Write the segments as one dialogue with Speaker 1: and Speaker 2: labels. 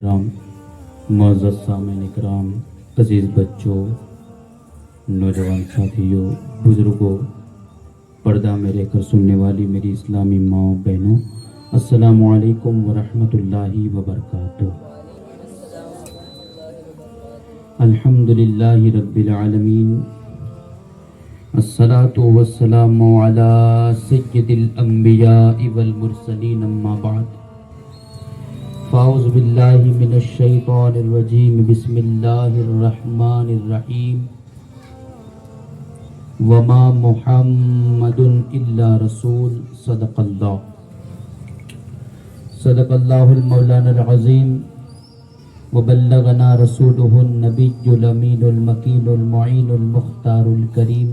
Speaker 1: کرام، معزز سامعین اکرام، عزیز بچوں، نوجوان ساتھیوں، بزرگوں، پردہ میں رہ کر سننے والی میری اسلامی ماں بہنوں، السلام علیکم ورحمۃ اللہ وبرکاتہ۔ الحمدللہ رب العالمین، الصلاة والسلام علی سید الانبیاء والمرسلین، اما بعد فاعوذ باللہ من الشیطان الرجیم، بسم اللہ الرحمن الرحیم، وما محمد الا رسول، صدق اللہ المولانا العظیم، وبلغنا رسولہ النبی الامین المکین المعین المختار الکریم،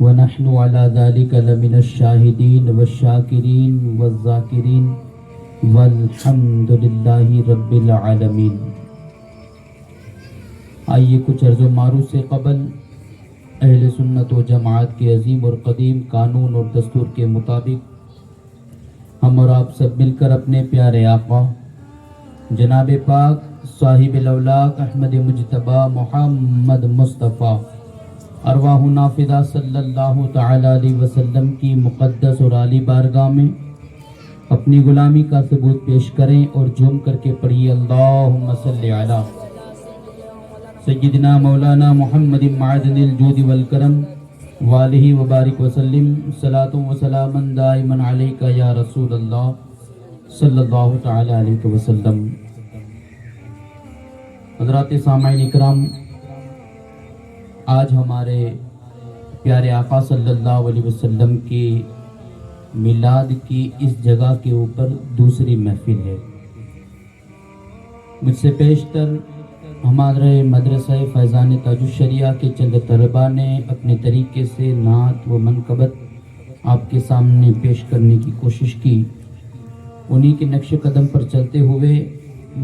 Speaker 1: ونحن على ذلك لمن الشاہدین والشاکرین والذاکرین، والحمد للہ رب العالمین۔ آئیے کچھ عرض و معروض سے قبل اہل سنت و جماعت کے عظیم اور قدیم قانون اور دستور کے مطابق ہم اور آپ سب مل کر اپنے پیارے آقا جناب پاک صاحب الاولاق احمد مجتبی محمد مصطفیٰ ارواح نافذہ صلی اللہ تعالی علیہ وسلم کی مقدس اور عالی بارگاہ میں اپنی غلامی کا ثبوت پیش کریں اور جھوم کر کے پڑھیے اللہم صلی علی سیدنا مولانا محمد معدن الجود والکرم والہ وبارک وسلم، صلاۃ و سلاما دائما علیک یا رسول اللہ صلی اللہ تعالی علیہ وسلم۔ حضرات سامعین اکرام، آج ہمارے پیارے آقا صلی اللہ علیہ وسلم کے میلاد کی اس جگہ کے اوپر دوسری محفل ہے۔ مجھ سے پیشتر ہمارے مدرسہ فیضان تاج الشریعہ کے چند طلباء نے اپنے طریقے سے نعت و منقبت آپ کے سامنے پیش کرنے کی کوشش کی۔ انہی کے نقش قدم پر چلتے ہوئے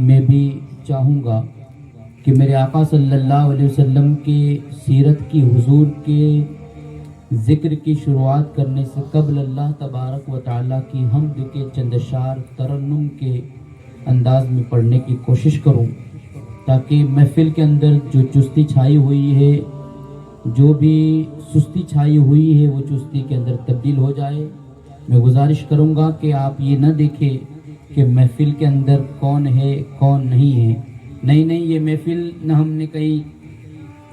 Speaker 1: میں بھی چاہوں گا کہ میرے آقا صلی اللہ علیہ وسلم کے سیرت کی، حضور کے ذکر کی شروعات کرنے سے قبل اللہ تبارک و تعالیٰ کی حمد کے چند اشعار ترنم کے انداز میں پڑھنے کی کوشش کروں، تاکہ محفل کے اندر جو چستی چھائی ہوئی ہے، جو بھی سستی چھائی ہوئی ہے، وہ چستی کے اندر تبدیل ہو جائے۔ میں گزارش کروں گا کہ آپ یہ نہ دیکھیں کہ محفل کے اندر کون ہے کون نہیں ہے، نہیں، یہ محفل نہ ہم نے کئی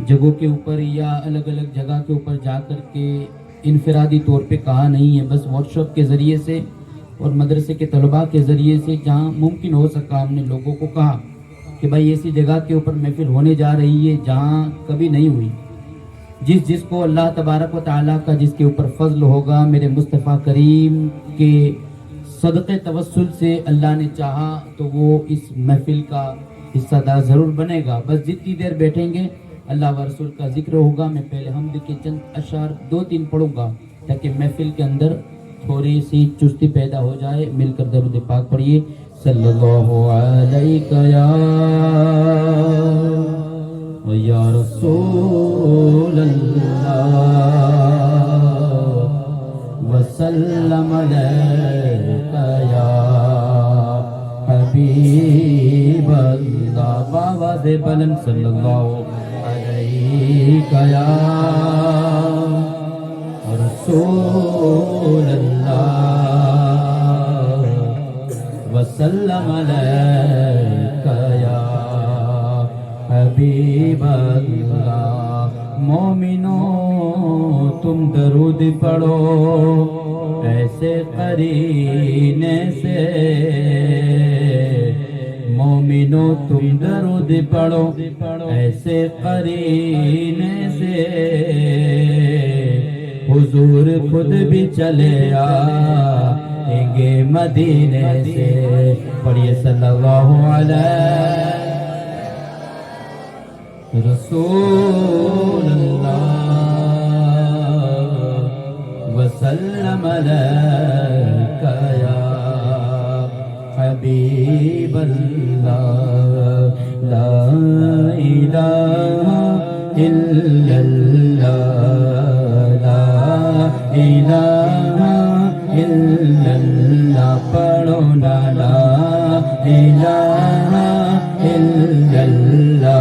Speaker 1: جگہوں کے اوپر یا الگ الگ جگہ کے اوپر جا کر کے انفرادی طور پہ کہا نہیں ہے، بس واٹس ایپ کے ذریعے سے اور مدرسے کے طلباء کے ذریعے سے جہاں ممکن ہو سکا ہم نے لوگوں کو کہا کہ بھائی ایسی جگہ کے اوپر محفل ہونے جا رہی ہے جہاں کبھی نہیں ہوئی۔ جس کو اللہ تبارک و تعالیٰ کا جس کے اوپر فضل ہوگا، میرے مصطفیٰ کریم کے صدقے توسل سے اللہ نے چاہا تو وہ اس محفل کا حصہ دار ضرور بنے گا۔ بس جتنی دیر بیٹھیں گے اللہ و رسول کا ذکر ہوگا۔ میں پہلے حمد کے چند اشعار 2-3 پڑھوں گا تاکہ محفل کے اندر تھوڑی سی چستی پیدا ہو جائے۔ مل کر درود پاک پڑھیے، صلی اللہ علیہ یا رسول اللہ وسلم علیک یا حبیب اللہ، باواز بلند صلی اللہ علیک یا رسول اللہ وسلم علیک یا حبیب اللہ۔ مومنو تم درود پڑھو ایسے قرینے سے، مومنو تم درود پڑھو ایسے قرینے سے، حضور خود بھی چلے آئیں گے مدینے سے۔ پڑھیے صلی اللہ علیہ رسول اللہ وسلم علیک یا حبیب اللہ، لا الہ الا اللہ، لا الہ الا اللہ، پڑھو لا الہ لا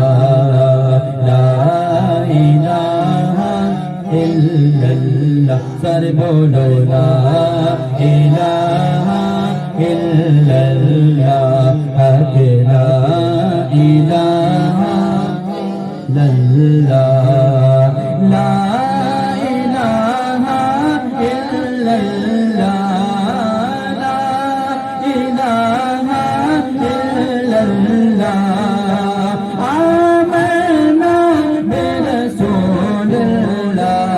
Speaker 1: الہ الا اللہ سر بولو لا الہ الا اللہ حق لا الہ الا اللہ لا الہ الا اللہ لا الہ الا اللہ آمنا برسول اللہ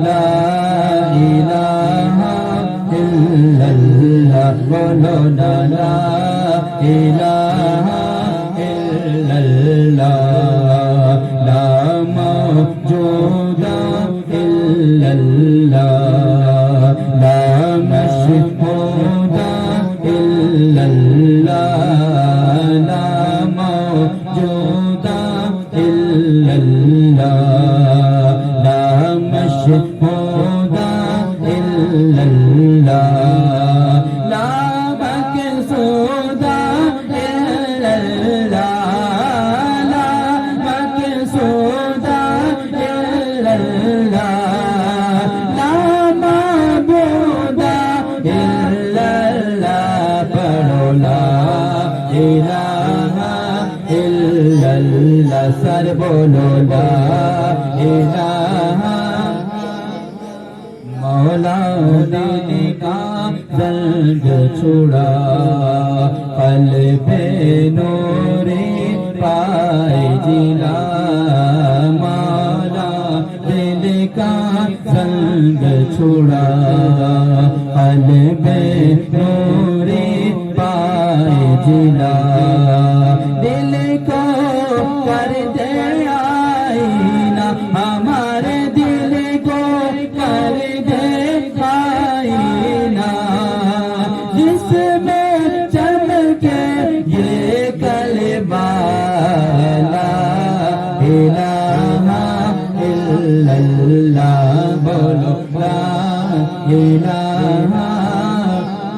Speaker 1: لا الہ الا اللہ بولو لا الہ الا اللہ لا موجود الا اللہ لا مشهود الا اللہ لا موجود الا اللہ لا مشهود الا اللہ لا مقصود الا اللہ لا مقصود الا اللہ لا معبود الا اللہ پڑھو لا الہ الا اللہ سر بولو لا الہ مولا دل کا زنگ چھڑا قلب نوری پائے جلا مولا دل کا زنگ چھڑا قلب نوری پائے جلا دل کو کر دے آئینہ ہمارے دل کو کر دے آئینہ جس میں چمکے یہ کلمہ لا الہ الا اللہ بولو لا الہ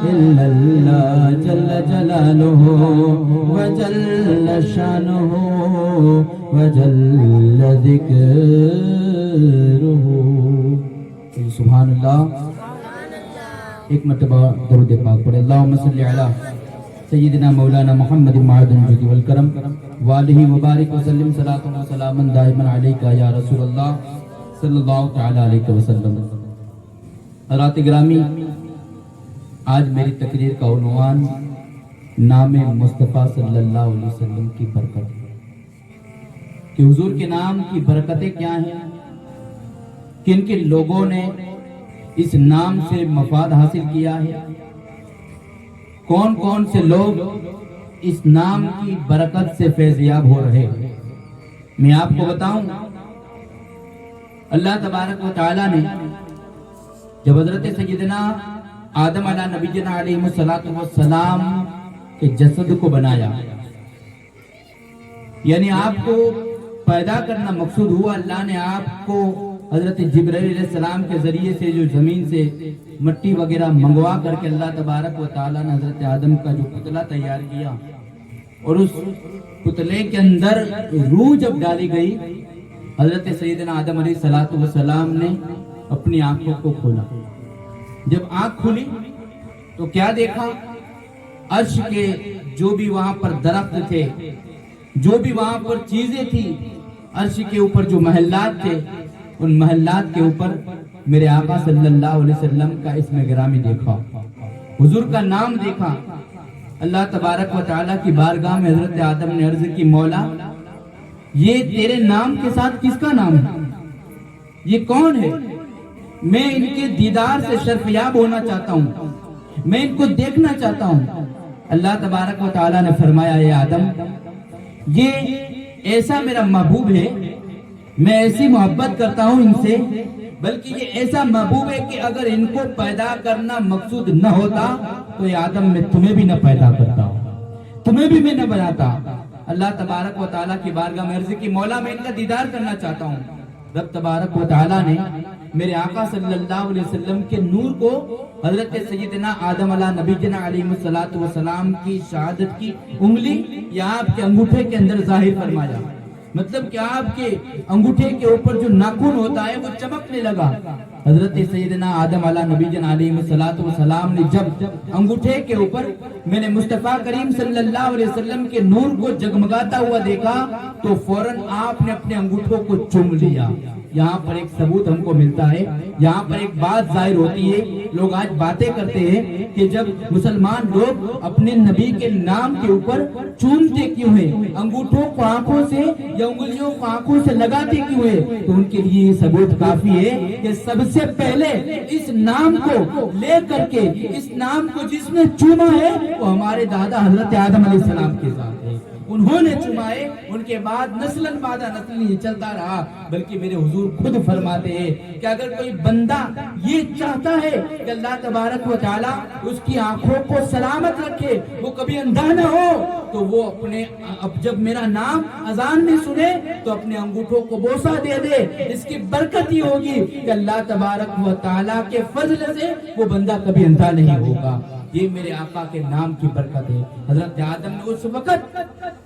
Speaker 1: الا اللہ جل جلالہ وجل شانہ وجل ذکرہ سبحان اللہ ایک مرتبہ درود پاک پڑھے اللہم صلی علی سیدنا مولانا محمد معدن الجود والکرم والہ وبارک وسلم صلاۃ و سلاما دائما علیکہ یا رسول اللہ صلی اللہ تعالی علیہ وسلم حضرات گرامی آج میری تقریر کا عنوان نام مصطفیٰ صلی اللہ علیہ وسلم کی برکت کہ حضور کے نام کی برکتیں کیا ہیں کن کن لوگوں نے اس نام سے مفاد حاصل کیا ہے کون کون سے لوگ اس نام کی برکت سے فیضیاب ہو رہے ہیں میں آپ کو بتاؤں اللہ تبارک و تعالی نے جب حضرت سیدنا آدم علیہ نبینا علیہ السلام کے جسد کو بنایا یعنی آپ کو پیدا کرنا مقصود ہوا اللہ نے آپ کو حضرت جبرائیل علیہ السلام کے ذریعے سے جو زمین سے مٹی وغیرہ منگوا کر کے اللہ تبارک و تعالیٰ نے حضرت آدم کا جو پتلا تیار کیا اور اس پتلے کے اندر روح جب ڈالی گئی حضرت سیدنا آدم علیہ السلام نے اپنی آنکھوں کو کھولا جب آنکھ کھلی تو کیا دیکھا عرش کے جو بھی وہاں پر درخت تھے جو بھی وہاں پر چیزیں تھی عرش کے اوپر جو محلات تھے ان محلات کے اوپر میرے آقا صلی اللہ علیہ وسلم کا اسم گرامی دیکھا حضور کا نام دیکھا اللہ تبارک و تعالیٰ کی بارگاہ میں حضرت آدم نے عرض کی مولا یہ تیرے نام کے ساتھ کس کا نام ہے یہ کون ہے میں ان کے دیدار سے شرفیاب ہونا چاہتا ہوں میں ان کو دیکھنا چاہتا ہوں اللہ تبارک و تعالیٰ نے فرمایا اے آدم یہ ایسا میرا محبوب ہے میں ایسی محبت کرتا ہوں ان سے بلکہ یہ ایسا محبوب ہے کہ اگر ان کو پیدا کرنا مقصود نہ ہوتا تو یہ آدم میں تمہیں بھی نہ پیدا کرتا تمہیں بھی میں نہ بناتا اللہ تبارک و تعالیٰ کی بارگاہ میں عرض کی مولا میں ان کا دیدار کرنا چاہتا ہوں رب تبارک و تعالیٰ نے میرے آقا صلی اللہ علیہ وسلم کے نور کو حضرت سیدنا آدم علیہ نبی جنا علیہ السلام کی شہادت کی انگلی یا آپ کے انگوٹھے کے اندر ظاہر فرمایا. مطلب کہ آپ کے انگوٹھے کے اوپر جو ناخن ہوتا ہے وہ چمکنے لگا. حضرت سیدنا آدم علیہ نبی جن علیہ السلام نے جب انگوٹھے کے اوپر میں نے مصطفیٰ کریم صلی اللہ علیہ وسلم کے نور کو جگمگاتا ہوا دیکھا تو فوراً آپ نے اپنے انگوٹھوں کو چوم لیا. یہاں پر ایک ثبوت ہم کو ملتا ہے, یہاں پر ایک بات ظاہر ہوتی ہے. لوگ آج باتیں کرتے ہیں کہ جب مسلمان لوگ اپنے نبی کے نام کے اوپر چومتے کیوں ہیں, انگوٹھوں کو آنکھوں سے یا انگلیوں کو آنکھوں سے لگاتے کیوں ہیں, تو ان کے لیے یہ ثبوت کافی ہے کہ سب سے پہلے اس نام کو لے کر کے, اس نام کو جس نے چوما ہے وہ ہمارے دادا حضرت آدم علیہ السلام کے ساتھ ہے. انہوں نے چمائے, ان کے بعد نسل بعد نسل یہ چلتا رہا. بلکہ میرے حضور خود فرماتے ہیں کہ اگر کوئی بندہ یہ چاہتا ہے کہ اللہ تبارک و تعالیٰ اس کی آنکھوں کو سلامت رکھے, وہ کبھی اندھا نہ ہو, تو وہ اپنے جب میرا نام اذان میں سنے تو اپنے انگوٹھوں کو بوسہ دے دے. اس کی برکت یہ ہوگی کہ اللہ تبارک و تعالیٰ کے فضل سے وہ بندہ کبھی اندھا نہیں ہوگا. یہ میرے آقا کے نام کی برکت ہے. حضرت آدم نے اس وقت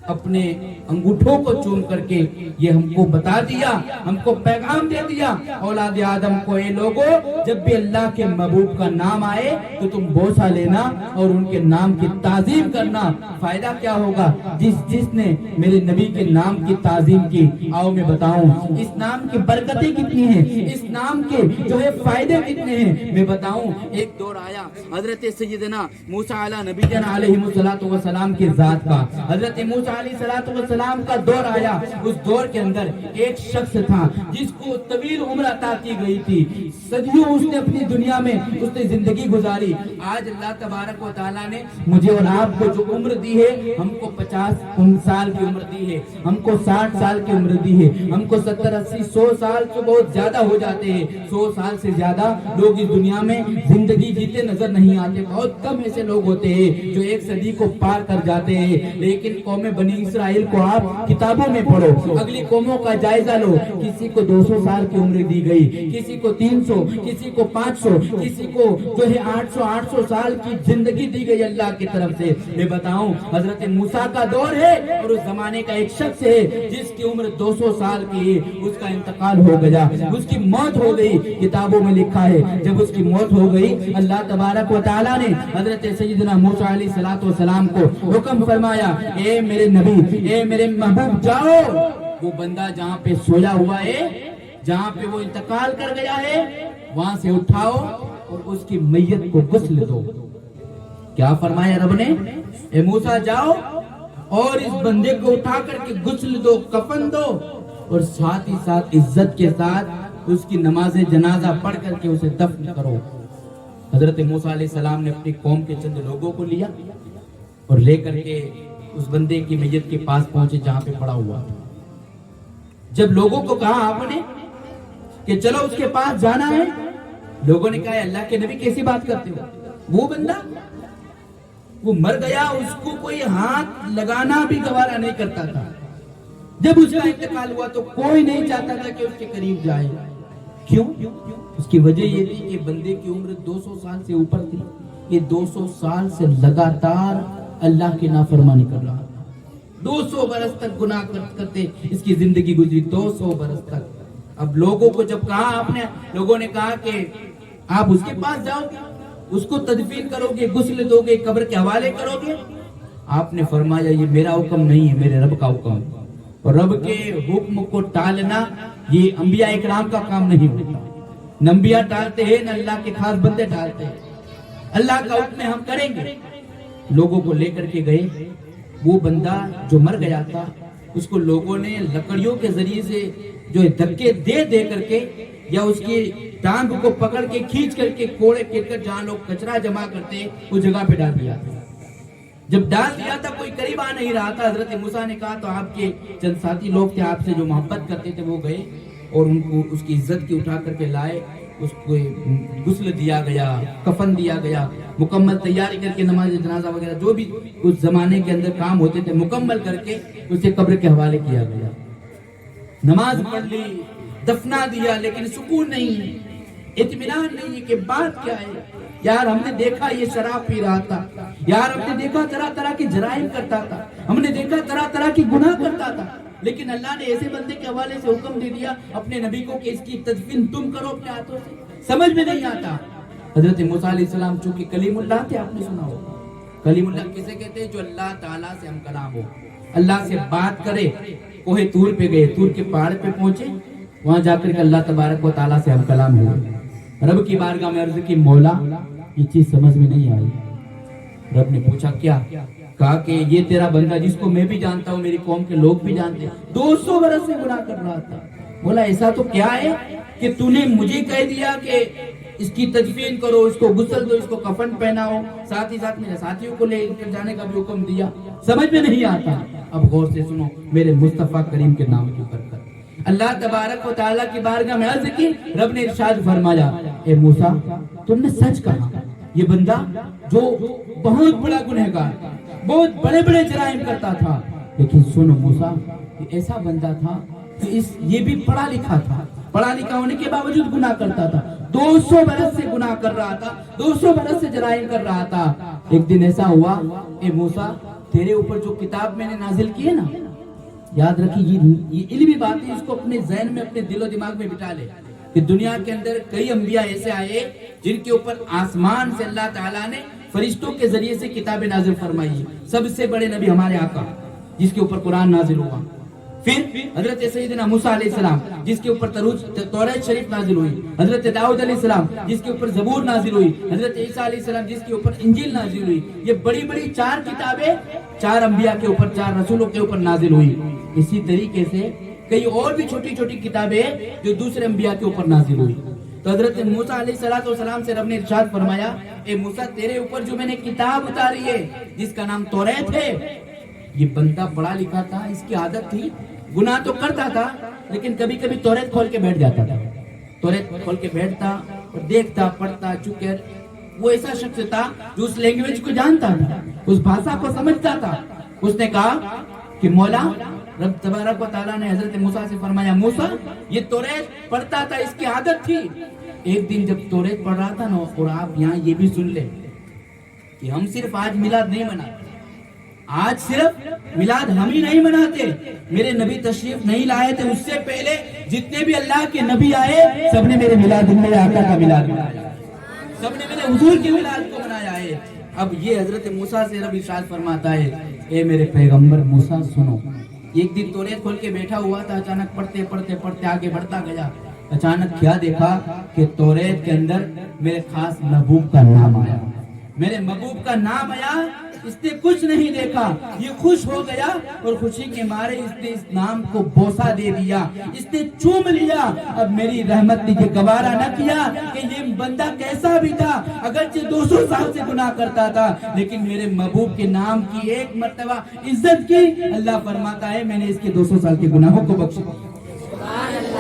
Speaker 1: اپنے انگوٹھوں کو چوم کر کے یہ ہم کو بتا دیا, ہم کو پیغام دے دیا, اولاد آدم کو, اے لوگو جب بھی اللہ کے محبوب کا نام آئے تو تم بوسہ لینا اور ان کے نام کی تعظیم کرنا. فائدہ کیا ہوگا جس نے میرے نبی کے نام کی تعظیم کی. آؤ میں بتاؤں اس نام کی برکتیں کتنی ہیں, اس نام کے جو ہے فائدے کتنے ہیں. میں بتاؤں, ایک دور آیا حضرت سیدنا موسیٰ علیہ نبی جن علیہ السلام کی ذات کا, حضرت موسیٰ علیہ السلام کا دور آیا. اس دور کے اندر ایک شخص تھا جس کو طویل عمر عطا کی گئی تھی, صدیوں اس نے اپنی دنیا میں اس نے زندگی گزاری. آج اللہ تبارک و تعالیٰ نے مجھے اور آپ کو جو عمر دی ہے, ہم کو 50 سال کی عمر دی ہے, ہم کو 60 سال کی عمر دی ہے, ہم کو 70 80 100 سال تو بہت زیادہ ہو جاتے ہیں. 100 سال سے زیادہ لوگ اس دنیا میں زندگی جیتے نظر نہیں آتے. بہت کم ایسے لوگ ہوتے ہیں جو ایک صدی کو پار کر جاتے ہیں. لیکن قوم بنی اسرائیل کو آپ کتابوں میں پڑھو, اگلی قوموں کا جائزہ لو. کسی کو 200 سال کی عمر دی گئی, کسی کو 300, کسی کو 500, کسی کو جو ہے 800 سال کی زندگی دی گئی اللہ کی طرف سے. میں بتاؤں حضرت موسیٰ کا دور ہے اور اس زمانے کا ایک شخص ہے جس کی عمر 200 سال کی ہے, اس کا انتقال ہو گیا, اس کی موت ہو گئی. کتابوں میں لکھا ہے جب اس کی موت ہو گئی اللہ تبارک و تعالیٰ نے حضرت سیدنا موسیٰ علیہ السلام کو حکم فرمایا, اے میرے نبی, اے میرے محبوب, جاؤ وہ بندہ جہاں پہ سویا ہوا ہے, جہاں پہ وہ انتقال کر گیا ہے, وہاں سے اٹھاؤ اور اس کی میت کو غسل دو. کیا فرمایا رب نے, اے موسیٰ جاؤ اور اس بندے کو اٹھا کر کے غسل دو, کفن دو, اور ساتھ ہی ساتھ عزت کے ساتھ اس کی نماز جنازہ پڑھ کر کے اسے دفن کرو. حضرت موسیٰ علیہ السلام نے اپنی قوم کے چند لوگوں کو لیا اور لے کر کے اس بندے کی میت کے پاس پہنچے جہاں پہ پڑا ہوا. جب لوگوں کو کہا آپ نے کہ چلو اس کے پاس جانا ہے, لوگوں نے کہا اللہ کے نبی کیسی بات کرتے ہو, وہ بندہ وہ مر گیا, اس کو کوئی ہاتھ لگانا بھی گوارا نہیں کرتا تھا. جب اس کا انتقال ہوا تو کوئی نہیں چاہتا تھا کہ اس کے قریب جائے. کیوں؟ اس کی وجہ یہ تھی کہ بندے کی عمر 200 سال سے اوپر تھی. یہ 200 سال سے لگاتار اللہ کی نافرمانی کر رہا تھا. 200 برس تک گناہ کرتے اس کی زندگی گزری, 200 برس تک. اب لوگوں کو جب کہا آپ نے, لوگوں نے کہا کہ آپ اس کے پاس جاؤ گے, اس کو تدفین کرو گے, غسل دو گے, قبر کے حوالے کرو گے. آپ نے فرمایا یہ میرا حکم نہیں ہے, میرے رب کا حکم ہے. اور رب کے حکم کو ٹالنا یہ انبیاء اکرام کا کام نہیں ہوتا. نہ انبیاء ٹالتے ہیں, نہ اللہ کے خاص بندے ٹالتے ہیں. اللہ کا حکم ہم کریں گے. لوگوں کو لے کر کے گئے. وہ بندہ جو مر گیا تھا اس کو لوگوں نے لکڑیوں کے ذریعے سے جو دھکے دے کر کے یا اس کی ٹانگ کو پکڑ کے کھینچ کر کے کوڑے کرکٹ جہاں لوگ کچرا جمع کرتے اس جگہ پہ ڈال دیا تھا. جب ڈال دیا تھا کوئی قریب آ نہیں رہا تھا. حضرت موسیٰ نے کہا تو آپ کے چند ساتھی لوگ تھے آپ سے جو محبت کرتے تھے, وہ گئے اور ان کو اس کی عزت کی اٹھا کر کے لائے. اس کو غسل دیا گیا, کفن دیا گیا, مکمل تیاری کر کے نماز جنازہ وغیرہ جو بھی اس زمانے کے اندر کام ہوتے تھے مکمل کر کے اسے قبر کے حوالے کیا گیا. نماز پڑھ لی, دفنا دیا لیکن سکون نہیں ہے, اطمینان نہیں ہے کہ بات کیا ہے. یار ہم نے دیکھا یہ شراب پی رہا تھا, یار ہم نے دیکھا طرح طرح کے جرائم کرتا تھا, ہم نے دیکھا طرح طرح کی گناہ کرتا تھا, لیکن اللہ نے ایسے بندے کے حوالے سے حکم دے دیا اپنے نبی کو کہ اس کی تدفین تم کرو اپنے ہاتھوں سے. سمجھ میں نہیں آتا. حضرت موسیٰ علیہ السلام چونکہ کلیم اللہ تھے, آپ نے سنا ہو کلیم اللہ کسے کہتے ہیں؟ جو اللہ تعالیٰ سے ہم کلام ہو, اللہ سے بات کرے. کوہ طور پہ گئے, طور کے پہاڑ پہ پہنچے, وہاں جا کر کے اللہ تبارک و تعالیٰ سے ہم کلام ہوئے. رب کی بارگاہ میں عرض کی مولا یہ چیز سمجھ میں نہیں آئی. رب نے پوچھا کیا؟ کہا کہ یہ تیرا بندہ جس کو میں بھی جانتا ہوں, میری قوم کے لوگ بھی جانتے ہیں, 200 برس سے گناہ کر رہا تھا. بولا ایسا تو کیا ہے کہ تو نے مجھے کہہ دیا کہ اس کی تدفین کرو, اس کو غسل دو, اس کو کفن پہناؤ, ساتھ ہی ساتھ میرے ساتھیوں کو لے کر جانے کا بھی حکم دیا. سمجھ میں نہیں آتا. اب غور سے سنو میرے مصطفیٰ کریم کے نام کی برکت. اللہ تبارک و تعالیٰ کی بارگاہ میں عرض کی, رب نے ارشاد فرمایا اے موسیٰ تم نے سچ کہا, یہ بندہ جو بہت بڑا گنہگار, بہت بڑے بڑے جرائم کرتا تھا, لیکن سنو موسیٰ یہ ایسا بندہ تھا کہ یہ بھی پڑھا لکھا تھا, پڑھا لکھا ہونے کے باوجود گناہ کرتا تھا, 200 برس سے گناہ کر رہا تھا, 200 برس سے جرائم کر رہا تھا. ایک دن ایسا ہوا اے موسیٰ تیرے اوپر جو کتاب میں نے نازل کی ہے نا, یاد رکھی یہ علمی بات ہے, اس کو اپنے ذہن میں اپنے دل و دماغ میں بٹھا لے کہ دنیا کے اندر کئی انبیاء ایسے آئے جن کے اوپر آسمان سے اللہ تعالیٰ نے فرشتوں کے ذریعے سے کتابیں نازل فرمائی. سب سے بڑے نبی ہمارے آقا جس کے اوپر قرآن نازل ہوا, پھر حضرت سیدنا موسیٰ علیہ السلام جس کے اوپر توریت شریف نازل ہوئی, حضرت داؤد علیہ السلام جس کے اوپر زبور نازل ہوئی, حضرت عیسیٰ علیہ السلام جس کے اوپر انجیل نازل ہوئی. یہ بڑی بڑی 4 کتابیں 4 انبیاء کے اوپر, 4 رسولوں کے اوپر نازل ہوئی. اسی طریقے سے کئی اور بھی چھوٹی چھوٹی کتابیں جو دوسرے انبیاء کے اوپر نازل ہوئی. تو حضرت موسیٰ علیہ السلام سے رب نے ارشاد فرمایا اے موسیٰ تیرے اوپر جو میں نے کتاب اتاری ہے جس کا نام توریت ہے, یہ بندہ پڑھا لکھا تھا, اس کی عادت تھی گناہ تو کرتا تھا لیکن کبھی کبھی توریت کھول کے بیٹھ جاتا تھا. توریت کھول کے بیٹھتا اور دیکھتا پڑھتا, چونکہ وہ ایسا شخص تھا جو اس لینگویج کو جانتا تھا, اس بھاشا کو سمجھتا تھا. اس نے کہا کہ مولا, رب تبارک و تعالیٰ نے حضرت موسیٰ سے فرمایا موسیٰ یہ توریت پڑھتا تھا, اس کی عادت تھی. ایک دن جب توریت پڑھ رہا تھا نا, اور آپ یہاں یہ بھی سن لیں کہ ہم صرف آج میلاد نہیں مناتے, آج صرف میلاد ہم ہی نہیں مناتے, میرے نبی تشریف نہیں لائے تھے, اس سے پہلے جتنے بھی اللہ کے نبی آئے سب نے میرے میلاد میرے آقا کا میلاد منایا, سب نے میرے حضور کے میلاد کو منایا ہے. اب یہ حضرت موسیٰ سے رب ارشاد فرماتا ہے اے میرے پیغمبر موسیٰ سنو. ایک دن توریت کھول کے بیٹھا ہوا تھا, اچانک پڑھتے پڑھتے پڑھتے آگے بڑھتا گیا, اچانک کیا دیکھا کہ توریت کے اندر میرے خاص محبوب کا نام آیا, میرے محبوب کا نام آیا. اس نے کچھ نہیں دیکھا, یہ خوش ہو گیا اور خوشی کے مارے اس نے اس نام کو بوسہ دے دیا, اس نے چوم لیا. اب میری رحمت نے یہ گوارا نہ کیا کہ یہ بندہ کیسا بھی تھا, اگرچہ 200 سال سے گناہ کرتا تھا لیکن میرے محبوب کے نام کی ایک مرتبہ عزت کی. اللہ فرماتا ہے میں نے اس کے 200 سال کے گناہوں کو بخش دیا,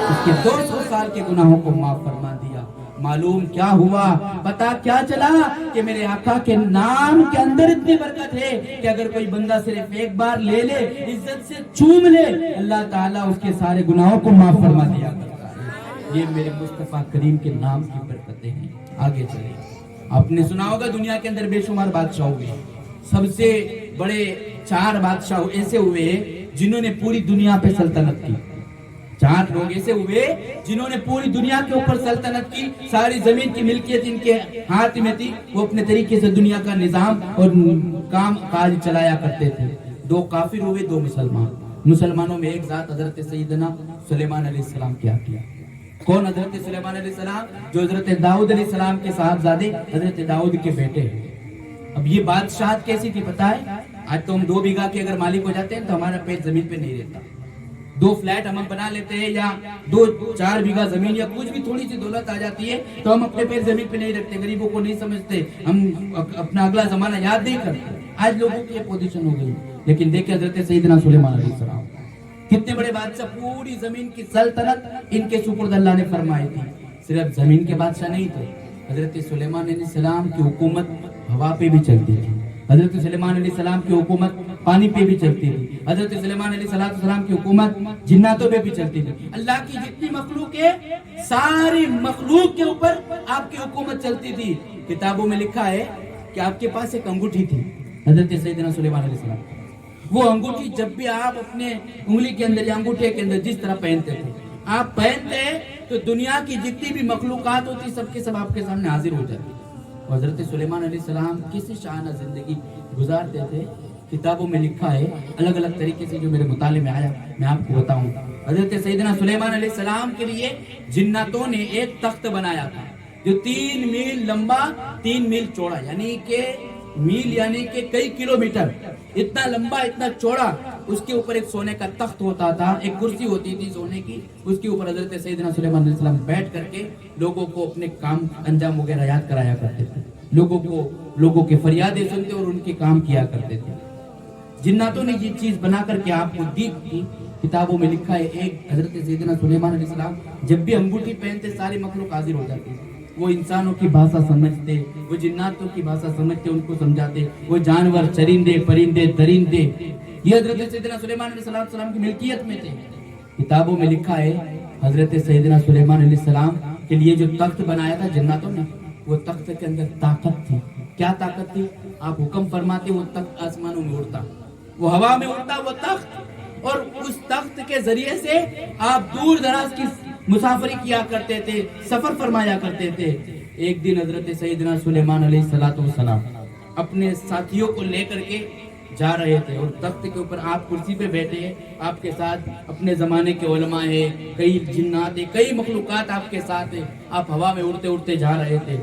Speaker 1: اس کے 200 سال کے گناہوں کو معاف فرما دیا. معلوم کیا ہوا, پتا کیا چلا کہ میرے آقا کے نام کے اندر اتنی برکت ہے کہ اگر کوئی بندہ صرف ایک بار لے لے, عزت سے چوم لے, اللہ تعالیٰ اس کے سارے گناہوں کو معاف فرما دیا کرتا ہے. یہ میرے مصطفیٰ کریم کے نام کی برکتیں ہیں. آگے چلیں, آپ نے سنا ہوگا دنیا کے اندر بے شمار بادشاہ ہوئے, سب سے بڑے 4 بادشاہ ایسے ہوئے جنہوں نے پوری دنیا پہ سلطنت کی. 4 لوگ ایسے ہوئے جنہوں نے پوری دنیا کے اوپر سلطنت کی, ساری زمین کی ملکیت ان کے ہاتھ میں تھی, وہ اپنے طریقے سے دنیا کا نظام اور کام کاج چلایا کرتے تھے. 2 کافر ہوئے, 2 مسلمان. مسلمانوں میں ایک ذات حضرت سیدنا سلیمان علیہ السلام کیا کیا. کون حضرت سلیمان علیہ السلام؟ جو حضرت داؤد علیہ السلام کے صاحبزادے حضرت داؤد کے بیٹے ہیں. اب یہ بادشاہت کیسی تھی پتا ہے؟ آج تو ہم 2 بیگھہ کے اگر مالک ہو جاتے ہیں تو ہمارا پیٹ زمین پہ نہیں رہتا. 2 فلیٹ ہم بنا لیتے ہیں یا 2-4 بیگھہ زمین یا کچھ بھی تھوڑی سی دولت آ جاتی ہے تو ہم اپنے پیر زمین پہ نہیں رکھتے, غریبوں کو نہیں سمجھتے, ہم اپنا اگلا زمانہ یاد نہیں کرتے. آج لوگوں کی یہ پوزیشن ہو گئی. لیکن دیکھیں حضرت سیدنا سلیمان علیہ السلام کتنے بڑے بادشاہ, پوری زمین کی سلطنت ان کے سپرد اللہ نے فرمائی تھی. صرف زمین کے بادشاہ نہیں تھے, حضرت سلیمان علیہ السلام کی حکومت ہوا پہ بھی چلتی تھی. حضرت سلیمان علیہ السلام کی حکومت پانی پہ بھی چلتی تھی. حضرت سلیمان علیہ السلام کی حکومت جناتوں پہ بھی چلتی تھی. اللہ کی جتنی مخلوق ہے ساری مخلوق کے اوپر آپ کی حکومت چلتی تھی. کتابوں میں لکھا ہے کہ آپ کے پاس ایک انگوٹھی تھی حضرت سیدنا سلیمان علیہ السلام. وہ انگوٹھی جب بھی آپ اپنے انگلی کے اندر یا انگوٹھے کے اندر جس طرح پہنتے تھے, آپ پہنتے تو دنیا کی جتنی بھی مخلوقات ہوتی سب کے سب آپ کے سامنے حاضر ہو جاتی. حضرت سلیمان علیہ السلام کسی شاہانہ زندگی گزارتے تھے. کتابوں میں لکھا ہے الگ الگ طریقے سے جو میرے مطالعے میں آیا میں آپ کو بتاؤں. حضرت سیدنا سلیمان علیہ السلام کے لیے جناتوں نے ایک تخت بنایا تھا جو 3 میل لمبا 3 میل چوڑا, یعنی کہ میل یعنی کہ کئی کلومیٹر, اتنا لمبا اتنا چوڑا. اس کے اوپر ایک سونے کا تخت ہوتا تھا, ایک کرسی ہوتی تھی سونے کی, اس کے اوپر حضرت سیدنا سلیمان علیہ السلام بیٹھ کر کے لوگوں کو اپنے کام انجام وغیرہ یاد کرایا کرتے تھے, لوگوں کے فریادیں سنتے اور ان کے کام کیا کرتے تھے. جناتوں نے یہ چیز بنا کر کے آپ کو دی تھی. کتابوں میں لکھا ہے ایک حضرت سیدنا سلیمان علیہ السلام جب بھی انگوٹھی پہنتے ساری مخلوق حاضر ہو جاتی. وہ انسانوں کی بھاشا سمجھتے, وہ جناتوں کی بھاشا سمجھتے, ان کو سمجھاتے. وہ جانور, چرندے, پرندے, درندے, یہ حضرت سیدنا سلیمان علیہ السلام کی ملکیت میں تھے. کتابوں میں لکھا ہے حضرت سیدنا سلیمان علیہ السلام کے لیے جو تخت بنایا تھا جناتوں نے, وہ تخت کے اندر طاقت تھی. کیا طاقت تھی؟ آپ حکم فرماتے وہ تخت آسمانوں میں اڑتا, وہ ہوا میں اڑتا وہ تخت, اور اس تخت کے ذریعے سے آپ دور دراز کی مسافری کیا کرتے تھے, سفر فرمایا کرتے تھے. ایک دن حضرت سیدنا سلیمان علیہ السلام اپنے ساتھیوں کو لے کر کے جا رہے تھے, اور تخت کے اوپر آپ کرسی پہ بیٹھے ہیں, آپ کے ساتھ اپنے زمانے کے علماء ہیں, کئی جنات ہیں, کئی مخلوقات آپ کے ساتھ ہیں. آپ ہوا میں اڑتے اڑتے جا رہے تھے.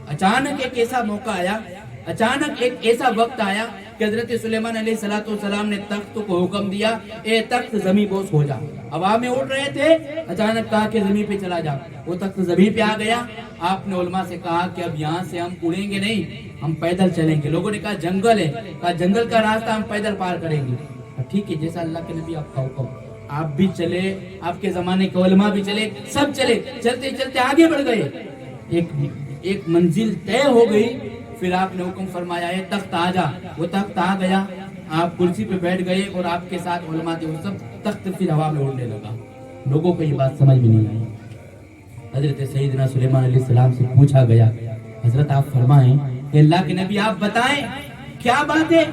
Speaker 1: اچانک ایک ایسا موقع آیا, اچانک ایک ایسا وقت آیا کہ حضرت سلیمان علیہ السلام نے تخت کو حکم دیا, اے تخت زمین بوس ہو جا. ہوا میں اڑ رہے تھے, اچانک کہا کہ زمین پہ چلا جا. وہ تخت زمین پہ آ گیا. آپ نے علماء سے کہا کہ اب یہاں سے ہم اڑیں گے نہیں, ہم پیدل چلیں گے. لوگوں نے کہا جنگل ہے, کہا جنگل کا راستہ ہم پیدل پار کریں گے. ٹھیک ہے, جیسا اللہ کے نبی آپ کا حکم. آپ بھی چلے, آپ کے زمانے کے علماء بھی چلے, سب چلے. چلتے چلتے آگے بڑھ گئے, ایک منزل طے ہو گئی. پھر آپ نے حکم فرمایا ہے تخت آ جا. وہ تخت آ گیا, آپ کرسی پہ بیٹھ گئے اور آپ کے ساتھ علماء تھے, وہ سب تخت پھر ہوا میں اڑنے لگا. لوگوں کو یہ بات سمجھ میں نہیں آئی. حضرت سیدنا سلیمان علیہ السلام سے پوچھا گیا, حضرت آپ فرمائیں کہ اللہ کے نبی آپ بتائیں کیا بات ہے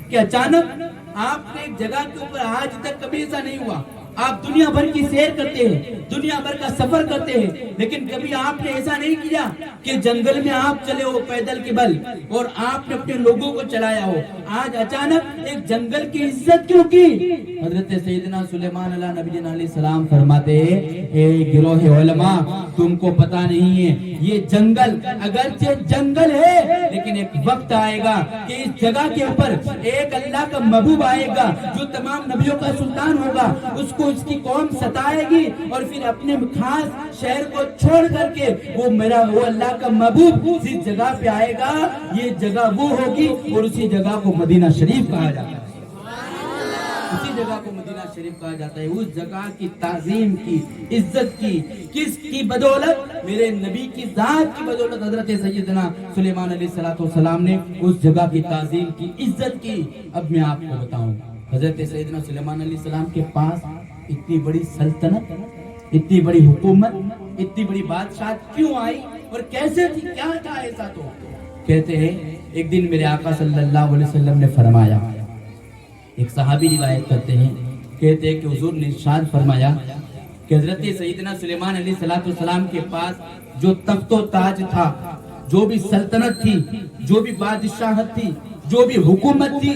Speaker 1: کہ اچانک آپ نے ایک جگہ کے اوپر آج تک کبھی ایسا نہیں ہوا. آپ دنیا بھر کی سیر کرتے ہیں, دنیا بھر کا سفر کرتے ہیں, لیکن کبھی آپ نے ایسا نہیں کیا کہ جنگل میں آپ چلے ہو پیدل کے بل اور آپ نے اپنے لوگوں کو چلایا ہو. آج اچانک ایک جنگل کی عزت کیوں کی؟ حضرت سیدنا سلیمان علیہ السلام فرماتے ہیں اے گروہ علماء, تم کو پتا نہیں ہے یہ جنگل اگرچہ جنگل ہے, لیکن ایک وقت آئے گا کہ اس جگہ کے اوپر ایک اللہ کا محبوب آئے گا جو تمام نبیوں کا سلطان ہوگا. اس کو اس کی قوم ستائے گی اور پھر اپنے خاص شہر کو چھوڑ کر کے وہ اللہ کا محبوب جس جگہ پہ آئے گا, یہ جگہ وہ ہوگی, اور اسی جگہ کو مدینہ شریف کہا جاتا ہے. اسی جگہ کو مدینہ شریف کہا جاتا ہے. اس جگہ کی تعظیم کی, عزت کی, کس کی بدولت؟ میرے نبی کی ذات کی بدولت. حضرت سیدنا سلیمان علیہ السلام نے اس جگہ کی تعظیم کی, عزت کی. اب میں آپ کو بتاؤں حضرت سیدنا سلیمان علیہ السلام کے پاس اتنی بڑی سلطنت, اتنی بڑی حکومت, اتنی بڑی بادشاہت کیوں آئی اور کیسے تھی, کیا تھا ایسا؟ تو کہتے ہیں ایک دن میرے آقا صلی اللہ علیہ وسلم نے فرمایا, ایک صحابی روایت کرتے ہیں, کہتے ہیں کہ حضور نے ارشاد فرمایا کہ حضرت سیدنا سلیمان علیہ السلام کے پاس جو تخت و تاج تھا, جو بھی سلطنت تھی, جو بھی بادشاہت تھی, جو بھی حکومت تھی,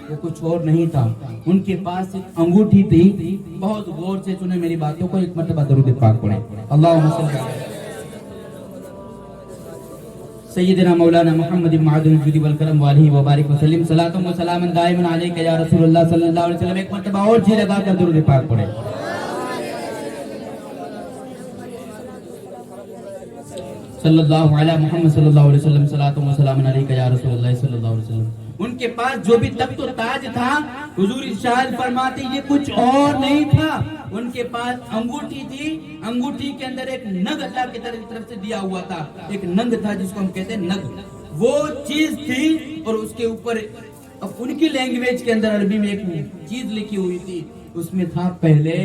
Speaker 1: وہ کچھ اور نہیں تھا. ان کے پاس ایک انگوٹھی تھی. بہت غور سے سنیں میری باتوں کو, ایک مرتبہ درود پاک پڑھیں. اللہم صلی علی سیدنا مولانا محمد معدن الجود والکرم والہ وبارک وسلم. صلاۃ و سلام دائما علیک یا رسول اللہ صلی اللہ علیہ وسلم. ایک مرتبہ اور جی لگا کر درود پاک پڑھیں. صلی اللہ علی محمد صلی اللہ علیہ وسلم. صلاۃ و سلام علیک یا رسول اللہ صلی اللہ علیہ وسلم. ان کے پاس جو بھی تخت و تاج تھا, حضور ارشاد فرماتے یہ کچھ اور نہیں تھا. ان کے پاس انگوٹھی تھی, انگوٹھی کے اندر ایک نگ اللہ کی طرف سے دیا ہوا تھا. ایک ننگ تھا جس کو ہم کہتے ہیں نگ, وہ چیز تھی, اور اس کے اوپر اب ان کی لینگویج کے اندر عربی میں ایک چیز لکھی ہوئی تھی، اس میں تھا پہلے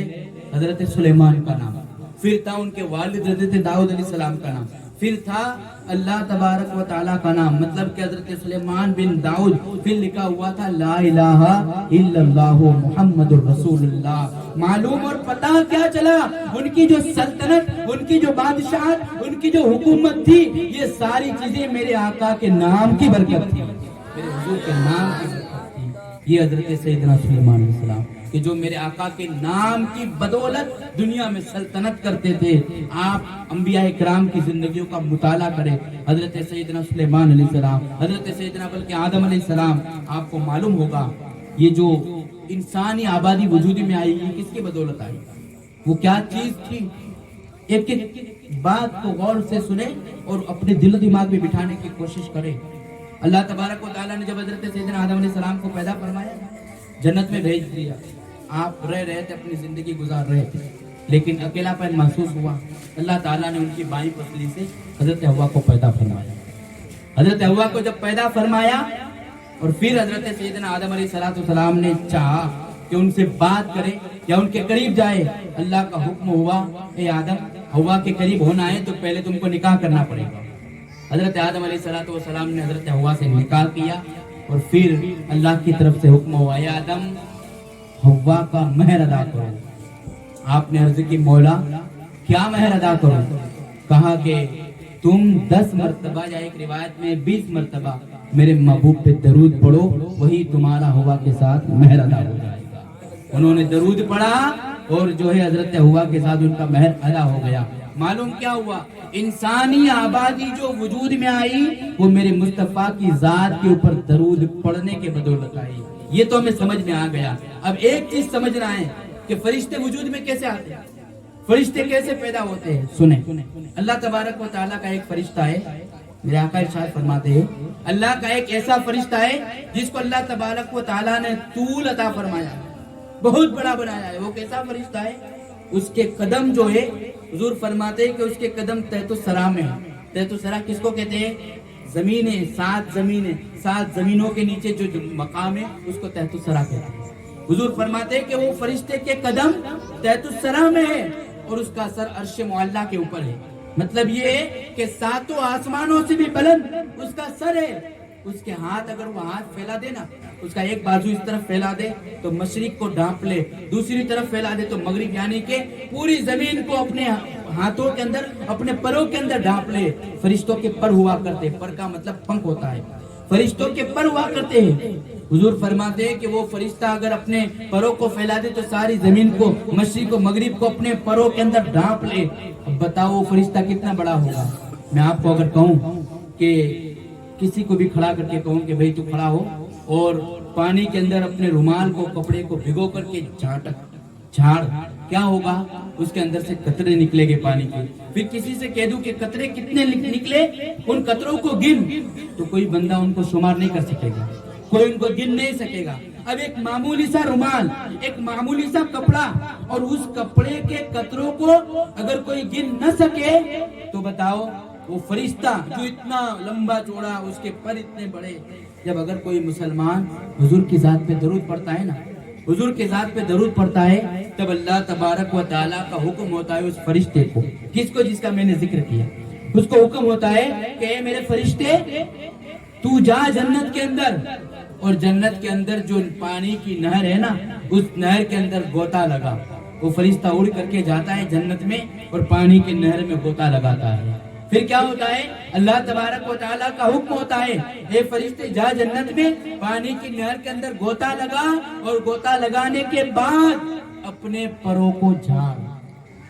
Speaker 1: حضرت سلیمان کا نام، پھر تھا ان کے والد حضرت داؤد علیہ السلام کا نام، پھر تھا اللہ تبارک و تعالیٰ کا نام، مطلب کہ حضرت سلیمان بن داؤد، پھر لکھا ہوا تھا لا الہ الا اللہ محمد الرسول اللہ۔ معلوم اور پتہ کیا چلا؟ ان کی جو سلطنت، ان کی جو بادشاہت، ان کی جو حکومت تھی، یہ ساری چیزیں میرے آقا کے نام کی برکت تھی، میرے حضور کے نام کی برکت تھی۔ یہ حضرت سیدنا سلیمان علیہ السلام کہ جو میرے آقا کے نام کی بدولت دنیا میں سلطنت کرتے تھے۔ آپ انبیاء کرام کی زندگیوں کا مطالعہ کریں، حضرت سیدنا سلیمان علیہ السلام، حضرت سیدنا بلکہ آدم علیہ السلام، آپ کو معلوم ہوگا یہ جو انسانی آبادی وجود میں آئی ہے کس کی بدولت آئی، وہ کیا چیز تھی؟ ایک ایک بات کو غور سے سنیں اور اپنے دل و دماغ میں بٹھانے کی کوشش کریں۔ اللہ تبارک و تعالیٰ نے جب حضرت سیدنا آدم علیہ السلام کو پیدا فرمایا، جنت میں بھیج دیا، آپ رہ رہے تھے، اپنی زندگی گزار رہے تھے، لیکن اکیلا پن محسوس ہوا، اللہ تعالیٰ نے ان کی بائیں پسلی سے حضرت حوا کو پیدا فرمایا۔ حضرت حوا کو جب پیدا فرمایا اور پھر حضرت سیدنا آدم علیہ السلام نے چاہا کہ ان سے بات کرے یا ان کے قریب جائے، اللہ کا حکم ہوا اے آدم، حوا کے قریب ہونا ہے تو پہلے تم کو نکاح کرنا پڑے گا۔ حضرت آدم علیہ السلام نے حضرت حوا سے نکاح کیا اور پھر اللہ کی طرف سے حکم ہوا اے آدم حوا کا مہر ادا کرو۔ آپ نے عرض کی مولا کیا مہر ادا کرو؟ کہا کہ تم 10 مرتبہ یا ایک روایت میں 20 مرتبہ میرے محبوب پہ درود پڑھو، وہی تمہارا حوا کے ساتھ مہر ادا ہو جائے گا۔ انہوں نے درود پڑھا اور جو ہے حضرت حوا کے ساتھ ان کا مہر ادا ہو گیا۔ معلوم کیا ہوا؟ انسانی آبادی جو وجود میں آئی وہ میرے مصطفیٰ کی ذات کے اوپر درود پڑھنے کے بدولت آئی۔ یہ تو ہمیں سمجھ میں آ گیا۔ اب ایک چیز سمجھنا ہے کہ فرشتے وجود میں کیسے آتے ہیں، فرشتے کیسے پیدا ہوتے ہیں۔ سنیں، اللہ تبارک و تعالیٰ کا ایک فرشتہ ہے، میرے آقا ارشاد فرماتے ہیں اللہ کا ایک ایسا فرشتہ ہے جس کو اللہ تبارک و تعالیٰ نے طول عطا فرمایا ہے، بہت بڑا بنایا ہے۔ وہ کیسا فرشتہ ہے؟ اس کے قدم جو ہے، حضور فرماتے ہیں کہ اس کے قدم تحت الثری میں ہے۔ تحت الثری کس کو کہتے ہیں؟ زمینیں، 7 زمینیں، 7 زمینوں کے نیچے جو مقام ہے اس کو تحت الثری کہتے ہیں۔ حضور فرماتے ہیں کہ وہ فرشتے کے قدم تحت الثری میں ہے اور اس کا سر عرش معلیٰ کے اوپر ہے۔ مطلب یہ ہے کہ 7 آسمانوں سے بھی بلند اس کا سر ہے۔ اس کے ہاتھ، اگر وہ ہاتھ پھیلا دے نا، اس کا ایک بازو اس طرف پھیلا دے تو مشرق کو ڈھانپ لے، دوسری طرف پھیلا دے تو مغرب، یعنی کہ پوری زمین کو اپنے ہاتھوں کے اندر، اپنے پروں کے اندر ڈھانپ لے۔ فرشتوں کے پر ہوا کرتے، پر کا مطلب پنکھ ہوتا ہے، فرشتوں کے پر ہوا کرتے ہیں۔ حضور فرماتے ہیں کہ وہ فرشتہ اگر اپنے پروں کو پھیلا دے تو ساری زمین کو، مشرق و مغرب کو اپنے پروں کے اندر ڈھانپ لے۔ اب بتاؤ وہ فرشتہ کتنا بڑا ہوگا؟ میں آپ کو اگر کہوں کہ کسی کو بھی کھڑا کر کے کہوں کہ بھئی تو کھڑا ہو اور پانی کے اندر اپنے رومال کو، کپڑے کو بھگو کر کے جھاڑ، کیا ہوگا؟ اس کے اندر سے قطرے نکلے گے پانی کے۔ پھر کسی سے کہہ دوں کہ قطرے کتنے نکلے، ان قطروں کو گن، تو کوئی بندہ ان کو شمار نہیں کر سکے گا، کوئی ان کو گن نہیں سکے گا۔ اب ایک معمولی سا رومال، ایک معمولی سا کپڑا، اور اس کپڑے کے قطروں کو اگر کوئی گن نہ سکے تو بتاؤ وہ فرشتہ جو اتنا لمبا چوڑا، اس کے پر اتنے بڑے، جب اگر کوئی مسلمان حضور کی ذات پہ درود پڑھتا ہے نا، حضور کے ذات پہ درود پڑھتا ہے، تب اللہ تبارک و تعالیٰ کا حکم ہوتا ہے اس فرشتے کو، کس کو؟ جس کا میں نے ذکر کیا، اس کو حکم ہوتا ہے کہ اے میرے فرشتے تو جا جنت کے اندر، اور جنت کے اندر جو پانی کی نہر ہے نا، اس نہر کے اندر غوطہ لگا۔ وہ فرشتہ اڑ کر کے جاتا ہے جنت میں اور پانی کی نہر میں غوطہ لگاتا ہے۔ پھر کیا ہوتا ہے؟ اللہ تبارک و تعالیٰ کا حکم ہوتا ہے اے فرشتے جا جنت میں، پانی کی نہر کے اندر غوطہ لگا، اور غوطہ لگانے کے بعد اپنے پروں کو جھاڑ،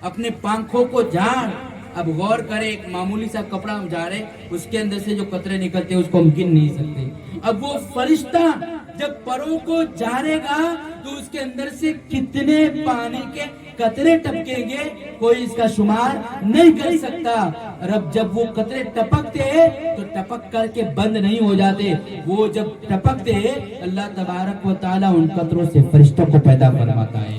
Speaker 1: اپنے پانکھوں کو جھاڑ۔ اب غور کرے، ایک معمولی سا کپڑا ہم جھاڑے، اس کے اندر سے جو قطرے نکلتے ہیں اس کو ہم گن نہیں سکتے۔ اب وہ فرشتہ جب پروں کو جھاڑے گا تو اس کے اندر سے کتنے پانی کے قطرے ٹپکیں گے کوئی اس کا شمار نہیں کر سکتا۔ رب جب وہ قطرے ٹپکتے ہیں تو ٹپک کر کے بند نہیں ہو جاتے، وہ جب ٹپکتے ہیں اللہ تبارک و تعالیٰ ان قطروں سے فرشتوں کو پیدا فرماتا ہے۔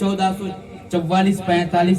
Speaker 1: 1444-45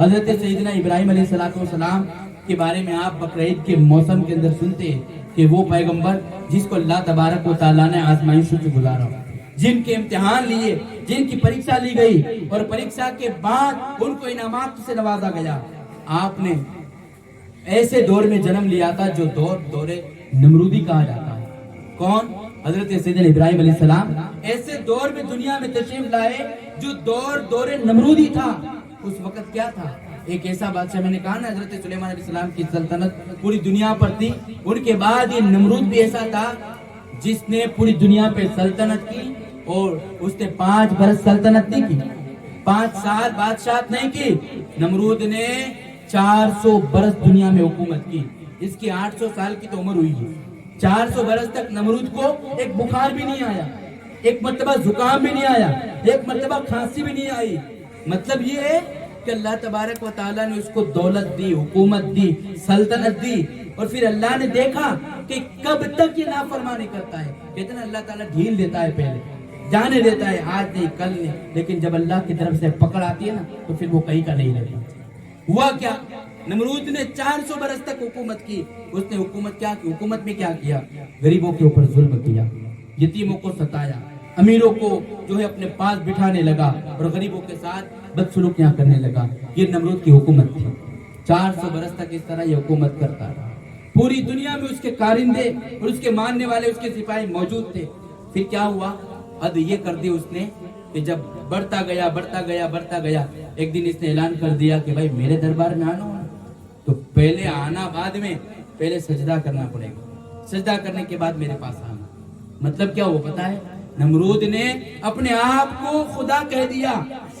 Speaker 1: حضرت سیدنا ابراہیم علیہ السلام کے بارے میں آپ بقرعید کے موسم کے اندر سنتے ہیں کہ وہ پیغمبر جس کو اللہ تبارک و تعالیٰ نے آزمائشوں سے گزارا، جن کے امتحان لیے، جن کی پریکشا لی گئی اور پریکشا کے بعد ان کو انعامات سے نوازا گیا. آپ نے ایسے دور میں جنم لیا تھا جو دور نمرودی کہا جاتا ہے. کون؟ حضرت سیدنا ابراہیم علیہ السلام ایسے دور میں دنیا میں تشریف لائے جو دور نمرودی تھا. اس وقت کیا تھا؟ ایک ایسا بادشاہ، میں نے کہا نا حضرت سلیمان علیہ السلام کی سلطنت پوری دنیا پر تھی، ان کے بعد یہ نمرود بھی ایسا تھا جس نے پوری دنیا پہ سلطنت کی، اور اس نے 5 برس سلطنت نہیں کی، 5 سال بادشاہت نہیں کی. نمرود نے 400 برس دنیا میں حکومت کی. اس کی 800 سال کی تو عمر ہوئی ہے. 400 برس تک نمرود کو ایک بخار بھی نہیں آیا، ایک مرتبہ زکام بھی نہیں آیا، ایک مرتبہ کھانسی بھی نہیں آئی. مطلب یہ ہے کہ اللہ تبارک و تعالیٰ نے اس کو دولت دی، حکومت دی، سلطنت دی، اور پھر اللہ نے دیکھا کہ کب تک یہ نافرمانی کرتا ہے. کہتے ہیں اللہ تعالیٰ ڈھیل دیتا ہے، پہلے جانے دیتا ہے، آج نہیں کل نہیں، لیکن جب اللہ کی طرف سے پکڑ آتی ہے نا تو پھر وہ کہیں کا نہیں رہتا. ہوا کیا؟ نمرود نے 400 برس تک حکومت کی. اس نے حکومت کیا کی؟ حکومت میں کیا کیا؟ غریبوں کے اوپر ظلم کیا، یتیموں کو ستایا، امیروں کو جو ہے اپنے پاس بٹھانے لگا اور غریبوں کے ساتھ بدسلوکیاں کرنے لگا. یہ نمرود کی حکومت تھی. 400 برس تک اس طرح یہ حکومت کرتا رہا. پوری دنیا میں اس کے کارندے اور اس کے ماننے والے، اس کے سپاہی موجود تھے. پھر کیا ہوا؟ حد یہ کر دی اس نے کہ جب بڑھتا گیا، ایک دن اس نے اعلان کر دیا کہ بھائی میرے دربار میں آنا ہونا تو پہلے آنا، بعد میں پہلے سجدہ کرنا پڑے گا، سجدہ کرنے کے بعد میرے پاس آنا. مطلب کیا ہوا پتا ہے؟ نمرود نے اپنے آپ کو خدا کہہ دیا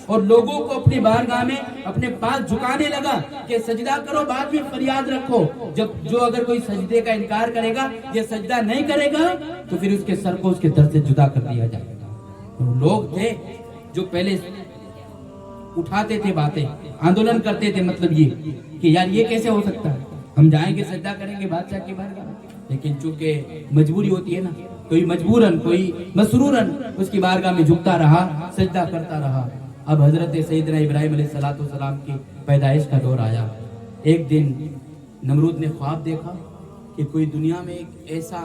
Speaker 1: اور لوگوں کو اپنی بارگاہ میں اپنے پاس جھکانے لگا کہ سجدہ کرو، بعد میں فریاد رکھو. جو اگر کوئی سجدے کا انکار کرے گا، یہ سجدہ نہیں کرے گا، تو پھر اس کے سر کو اس کے در سے جدا کر دیا جائے گا. لوگ تھے جو پہلے اٹھاتے تھے باتیں، آندولن کرتے تھے، مطلب یہ کہ یار یہ کیسے ہو سکتا ہے، ہم جائیں گے سجدہ کریں گے بادشاہ کی بارگاہ میں. لیکن چونکہ مجبوری ہوتی ہے نا، کوئی مجبوراً، کوئی مسروراً اس کی بارگاہ میں جھکتا رہا، سجدہ کرتا رہا. اب حضرت سیدنا ابراہیم علیہ السلام کی پیدائش کا دور آیا. ایک دن نمرود نے خواب دیکھا کہ کوئی دنیا میں ایک ایسا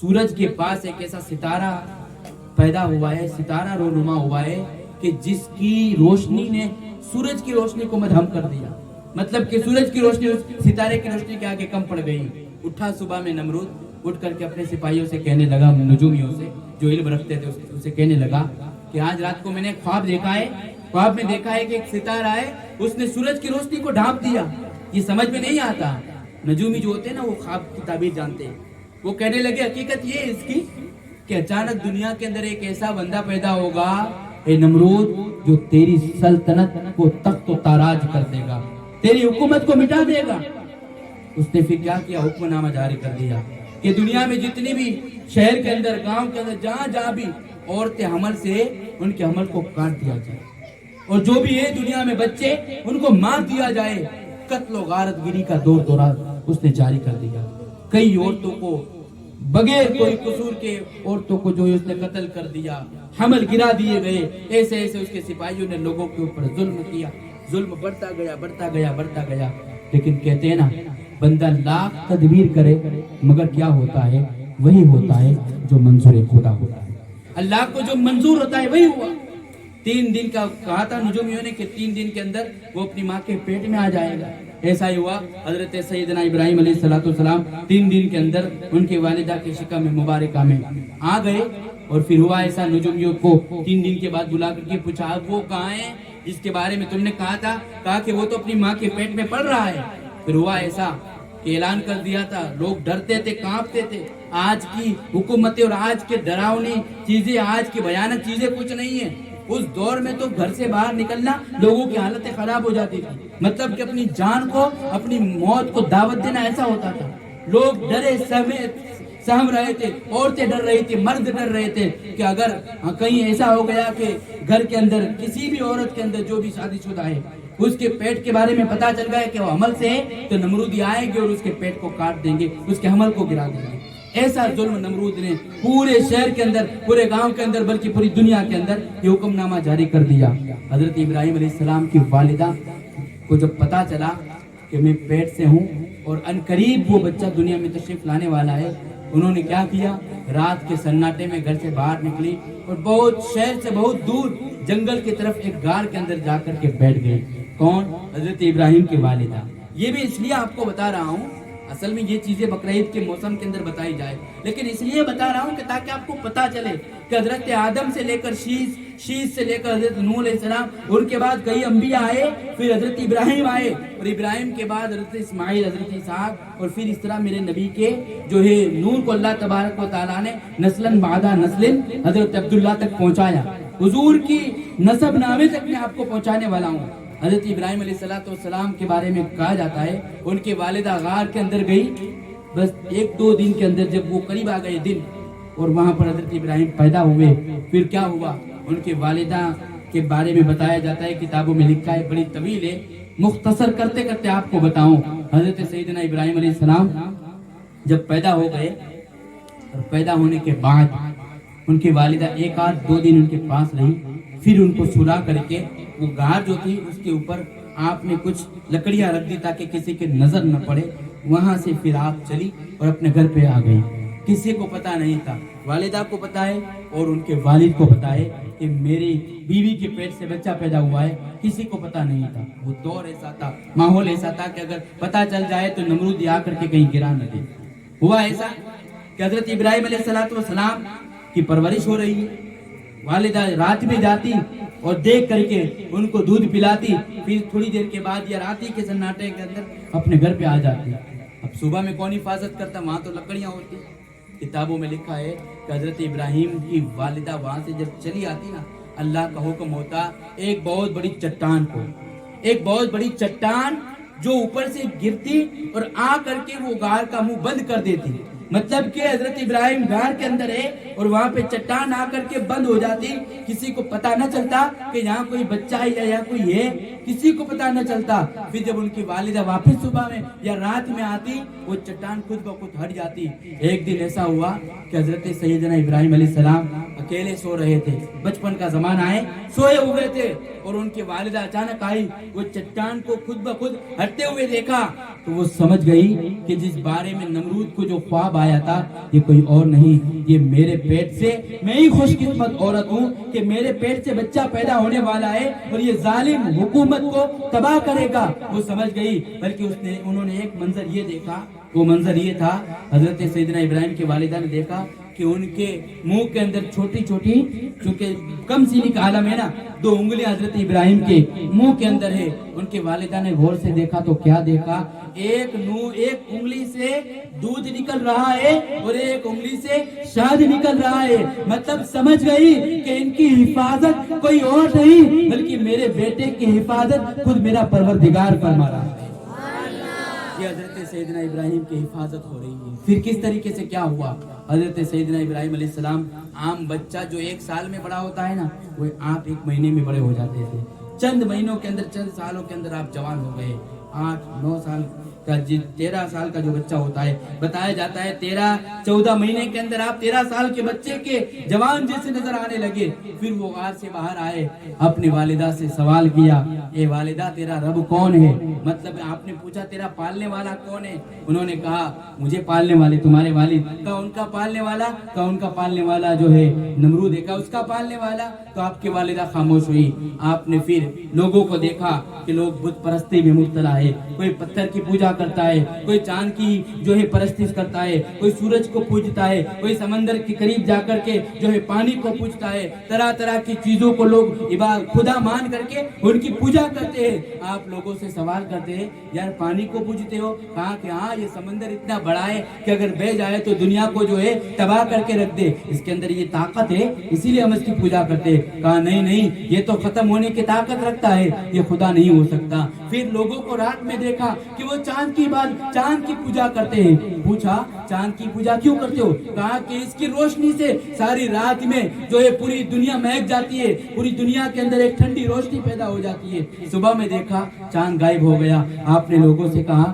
Speaker 1: سورج کے پاس ایک ایسا ستارہ پیدا ہوا ہے، ستارہ رونما ہوا ہے کہ جس کی روشنی نے سورج کی روشنی کو مدھم کر دیا. مطلب کہ سورج کی روشنی اس ستارے کی روشنی کے آگے کم پڑ گئی. اٹھا صبح میں نمرود، اٹھ کر کے اپنے سپاہیوں سے کہنے لگا، نجومیوں سے جو علم رکھتے تھے اسے کہنے لگا کہ آج رات کو میں نے خواب دیکھا ہے، خواب میں دیکھا ہے کہ ایک ستارہ ہے، اس نے سورج کی روشنی کو ڈھانپ دیا. یہ سمجھ میں نہیں آتا. نجومی جو ہوتے ہیں نا وہ خواب کی تعبیر جانتے ہیں. وہ کہنے لگے حقیقت یہ ہے اس کی کہ اچانک دنیا کے اندر ایک ایسا بندہ پیدا ہوگا اے نمرود جو تیری سلطنت کو تخت و تاراج کر دے گا، تیری حکومت کو مٹا دے گا. اس نے پھر کیا کیا؟ حکم نامہ جاری کر دیا کہ دنیا میں جتنی بھی شہر کے اندر، گاؤں کے اندر، جہاں جہاں بھی عورتیں حمل سے، ان کے حمل کو کاٹ دیا جائے، اور جو بھی ہے دنیا میں بچے ان کو مار دیا جائے. قتل و غارت گیری کا دورہ اس نے جاری کر دیا. کئی عورتوں کو بغیر کوئی قصور کے عورتوں کو جو اس نے قتل کر دیا، حمل گرا دیے گئے. ایسے اس کے سپاہیوں نے لوگوں کے اوپر ظلم کیا. ظلم بڑھتا گیا. لیکن کہتے ہیں نا بندہ لاکھ تدبیر کرے مگر کیا ہوتا ہے؟ وہی ہوتا ہے جو منظور خدا ہوتا ہے. اللہ کو جو منظور ہوتا ہے وہی ہوا. 3 دن کا کہا تھا نجومیوں نے کہ 3 دن کے اندر وہ اپنی ماں کے پیٹ میں آ جائے گا. ایسا ہی ہوا. حضرت سیدنا ابراہیم علیہ السلام 3 دن کے اندر ان کے والدہ کے شکم مبارکہ میں آ گئے. اور پھر ہوا ایسا، نجومیوں کو 3 دن کے بعد بلا کر کے پوچھا وہ کہاں ہے جس کے بارے میں تم نے کہا کہ وہ تو اپنی ماں کے پیٹ میں پڑ رہا ہے. پھر ہوا ایسا کہ اعلان کر دیا تھا. لوگ ڈرتے تھے، کانپتے تھے. آج کی حکومتیں اور آج کے ڈراؤنی چیزیں، آج کی بھیانک چیزیں کچھ نہیں ہیں. اس دور میں تو گھر سے باہر نکلنا لوگوں کی حالتیں خراب ہو جاتی تھی. مطلب کہ اپنی جان کو، اپنی موت کو دعوت دینا ایسا ہوتا تھا. لوگ ڈرے سہم رہے تھے، عورتیں ڈر رہی تھی، مرد ڈر رہے تھے کہ اگر کہیں ایسا ہو گیا کہ گھر کے اندر کسی بھی عورت کے اندر جو بھی شادی شدہ ہے اس کے پیٹ کے بارے میں پتا چل گیا کہ وہ حمل سے ہے تو نمرودی آئے گے اور اس کے پیٹ کو کاٹ دیں گے، اس کے حمل کو گرا دیں گے. ایسا ظلم نمرود نے پورے شہر کے اندر، پورے گاؤں کے اندر، بلکہ پوری دنیا کے اندر یہ حکم نامہ جاری کر دیا۔ حضرت ابراہیم علیہ السلام کی والدہ کو جب پتا چلا کہ میں پیٹ سے ہوں اور ان قریب وہ بچہ دنیا میں تشریف لانے والا ہے، انہوں نے کیا کیا، رات کے سناٹے میں گھر سے باہر نکلی اور بہت شہر سے بہت دور جنگل کی طرف ایک غار کے اندر جا کر کے بیٹھ گئی۔ کون؟ حضرت ابراہیم کی والدہ۔ یہ بھی اس لیے آپ کو بتا رہا ہوں، اصل میں یہ چیزیں بقرعید کے موسم کے اندر بتائی جائے، لیکن اس لیے بتا رہا ہوں کہ تاکہ آپ کو پتا چلے کہ حضرت آدم سے لے کر شیش سے لے کر حضرت نوح علیہ السلام، ان کے بعد کئی انبیاء آئے، پھر حضرت ابراہیم آئے، اور ابراہیم کے بعد حضرت اسماعیل، حضرت اسحاق، اور پھر اس طرح میرے نبی کے جو ہے نور کو اللہ تبارک و تعالیٰ نے نسلاً بعد نسل حضرت عبداللہ تک پہنچایا۔ حضور کی نسب نامے تک میں آپ کو پہنچانے والا ہوں۔ حضرت ابراہیم علیہ السلام کے بارے میں کہا جاتا ہے، ان کی والدہ غار کے اندر گئی، بس 1-2 دن کے اندر جب وہ قریب آ گئے دن اور وہاں پر حضرت ابراہیم پیدا ہوئے، پھر کیا ہوا ان کے والدہ کے بارے میں بتایا جاتا ہے، کتابوں میں لکھا ہے، بڑی طویل ہے، مختصر کرتے کرتے آپ کو بتاؤں۔ حضرت سیدنا ابراہیم علیہ السلام جب پیدا ہو گئے اور پیدا ہونے کے بعد ان کی والدہ 1-2 دن ان کے پاس رہی، پھر ان کو سلا کر کے وہ غار جو تھی اس کے اوپر آپ نے کچھ لکڑیاں رکھ دی تاکہ کسی کے نظر نہ پڑے، وہاں سے پھر آپ چلی اور اپنے گھر پہ آ گئی۔ کسی کو پتا نہیں تھا، والدہ کو پتا ہے اور ان کے والد کو پتا ہے کہ میری بیوی کے پیٹ سے بچہ پیدا ہوا ہے، کسی کو پتا نہیں تھا۔ وہ دور ایسا تھا، ماحول ایسا تھا کہ اگر پتا چل جائے تو نمرود آ کر کے کہیں گرا نہ دے۔ ہوا ایسا کہ حضرت ابراہیم علیہ السلام کی پرورش ہو رہی ہے، والدہ رات میں جاتی اور دیکھ کر کے ان کو دودھ پلاتی، پھر تھوڑی دیر کے بعد یا رات ہی کے سناٹے کے اندر اپنے گھر پہ آ جاتی۔ اب صبح میں کون حفاظت کرتا، وہاں تو لکڑیاں ہوتی۔ کتابوں میں لکھا ہے کہ حضرت ابراہیم کی والدہ وہاں سے جب چلی آتی نا، اللہ کا حکم ہوتا ایک بہت بڑی چٹان کو، ایک بہت بڑی چٹان جو اوپر سے گرتی اور آ کر کے وہ غار کا منہ بند کر دیتی۔ مطلب کہ حضرت ابراہیم غار کے اندر ہے اور وہاں پہ چٹان آ کر کے بند ہو جاتی، کسی کو پتا نہ چلتا کہ یہاں کوئی بچہ ہے یا یہاں کوئی ہے، کسی کو پتا نہ چلتا۔ پھر جب ان کی والدہ واپس صبح میں یا رات میں آتی، وہ چٹان خود بخود ہٹ جاتی۔ ایک دن ایسا ہوا کہ حضرت سیدنا ابراہیم علیہ السلام اکیلے سو رہے تھے، بچپن کا زمانہ ہے، سوئے ہوئے تھے، اور ان کی والدہ اچانک آئی، وہ چٹان کو خود بخود ہٹتے ہوئے دیکھا تو وہ سمجھ گئی کہ جس بارے میں نمرود کو جو خواب آیا تھا یہ کوئی اور نہیں، یہ میرے پیٹ سے، میں ہی خوش قسمت عورت ہوں کہ میرے پیٹ سے بچہ پیدا ہونے والا ہے اور یہ ظالم حکومت کو تباہ کرے گا۔ وہ سمجھ گئی، بلکہ انہوں نے ایک منظر یہ دیکھا، وہ منظر یہ تھا، حضرت سیدنا ابراہیم کی والدہ نے دیکھا کہ ان کے منہ کے اندر چھوٹی چھوٹی، چونکہ کم سینی کا عالم ہے نا، 2 انگلیاں حضرت ابراہیم کے منہ کے اندر ہے۔ ان کے والدہ نے غور سے دیکھا تو کیا دیکھا، ایک انگلی سے دودھ نکل رہا ہے اور ایک انگلی سے شہد نکل رہا ہے۔ مطلب سمجھ گئی کہ ان کی حفاظت کوئی اور نہیں بلکہ میرے بیٹے کی حفاظت خود میرا پروردگار فرما رہا ہے۔ یہ حضرت سیدنا ابراہیم کی حفاظت ہو رہی ہے۔ پھر کس طریقے سے کیا ہوا، حضرت سیدنا ابراہیم علیہ السلام، عام بچہ جو 1 سال میں بڑا ہوتا ہے نا، وہ آپ 1 مہینے میں بڑے ہو جاتے تھے، چند مہینوں کے اندر، چند سالوں کے اندر آپ جوان ہو گئے۔ 8-9 سال کا 13 سال کا جو بچہ ہوتا ہے، بتایا جاتا ہے 13-14 مہینے کے اندر آپ 13 سال کے بچے کے جوان جیسے نظر آنے لگے۔ پھر وہ غار سے باہر آئے، اپنی والدہ سے سوال کیا، اے والدہ تیرا رب کون ہے؟ مطلب آپ نے پوچھا تیرا پالنے والا کون ہے؟ انہوں نے کہا مجھے پالنے والے تمہارے والد۔ کہا ان کا پالنے والا؟ کہا ان کا پالنے والا جو ہے نمرود ہے۔ کہا اس کا پالنے والا؟ تو آپ کی والدہ خاموش ہوئی۔ آپ نے پھر لوگوں کو دیکھا کہ لوگ بت پرستی میں مبتلا ہے، کوئی پتھر کی پوجا کرتا ہے، کوئی چاند کی جو ہے پرستش کرتا ہے، کوئی سورج کو پوجتا ہے، کوئی سمندر کے قریب جا کر کے جو ہے پانی کو پوجتا ہے، طرح طرح کی چیزوں کو لوگ خدا مان کر کے ان کی پوجا کرتے ہیں۔ آپ لوگوں سے سوال کرتے ہیں یار پانی کو پوجتے ہو؟ کہا کہ ہاں یہ سمندر اتنا بڑا ہے کہ اگر بہ جائے تو دنیا کو جو ہے تباہ کر کے رکھ دے، اس کے اندر یہ طاقت ہے اسی لیے ہم اس کی پوجا کرتے ہیں۔ کہا نہیں یہ تو ختم ہونے کی طاقت رکھتا ہے، یہ خدا نہیں ہو سکتا۔ پھر لوگوں کو رات میں دیکھا کہ وہ چاند کی پوجا کرتے ہیں۔ پوچھا چاند کی پوجا کیوں کرتے ہو؟ کہا کہ اس کی روشنی سے ساری رات میں جو ہے پوری دنیا مہک جاتی ہے، پوری دنیا کے اندر ایک ٹھنڈی روشنی پیدا ہو جاتی ہے۔ صبح میں دیکھا چاند غائب ہو گیا۔ آپ نے لوگوں سے کہا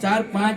Speaker 1: 4 5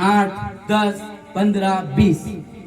Speaker 1: 8 10 15 20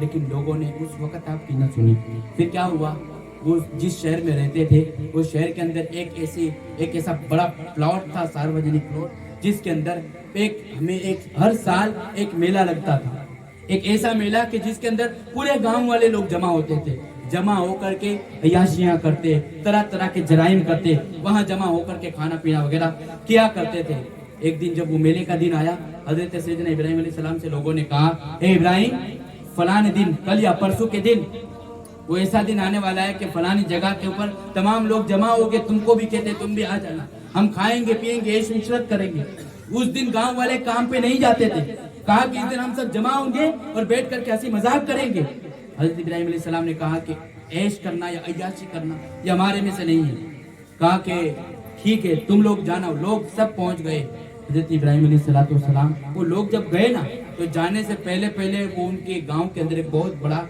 Speaker 1: لیکن لوگوں نے اس وقت آپ کی نہ سنی. پھر کیا ہوا, وہ جس شہر میں رہتے تھے اس شہر کے اندر ایک ایسا بڑا پلاٹ تھا, ساروجنک پلاٹ, جس کے اندر ہمیں ہر سال ایک میلہ لگتا تھا. ایک ایسا میلہ کہ جس کے اندر پورے گاؤں والے لوگ جمع ہوتے تھے, جمع ہو کر کے عیاشیاں کرتے, طرح طرح کے جرائم کرتے, وہاں جمع ہو کر کے کھانا پینا وغیرہ کیا کرتے تھے. ایک دن جب وہ میلے کا دن آیا, حضرت سیدنا ابراہیم علیہ السلام سے لوگوں نے کہا, اے ابراہیم, فلانے دن, کل یا پرسوں کے دن وہ ایسا دن آنے والا ہے کہ فلانی جگہ کے اوپر تمام لوگ جمع ہو گے, تم کو بھی کہتے تم بھی آ جانا, ہم کھائیں گے پیئیں گے, عیش و عشرت کریں گے. اس دن گاؤں والے کام پہ نہیں جاتے تھے. کہا کہ اس دن ہم سب جمع ہوں گے اور بیٹھ کر کے ہنسی مذاق کریں گے. حضرت ابراہیم علیہ السلام نے کہا کہ عیش کرنا یا عیاشی کرنا یہ ہمارے میں سے نہیں ہے. کہا کہ ٹھیک ہے تم لوگ جانا. لوگ سب پہنچ گئے. حضرت ابراہیم علیہ السلام وہ لوگ جب گئے نا, تو جانے سے پہلے وہ ان کے گاؤں کے اندر ایک بہت بڑا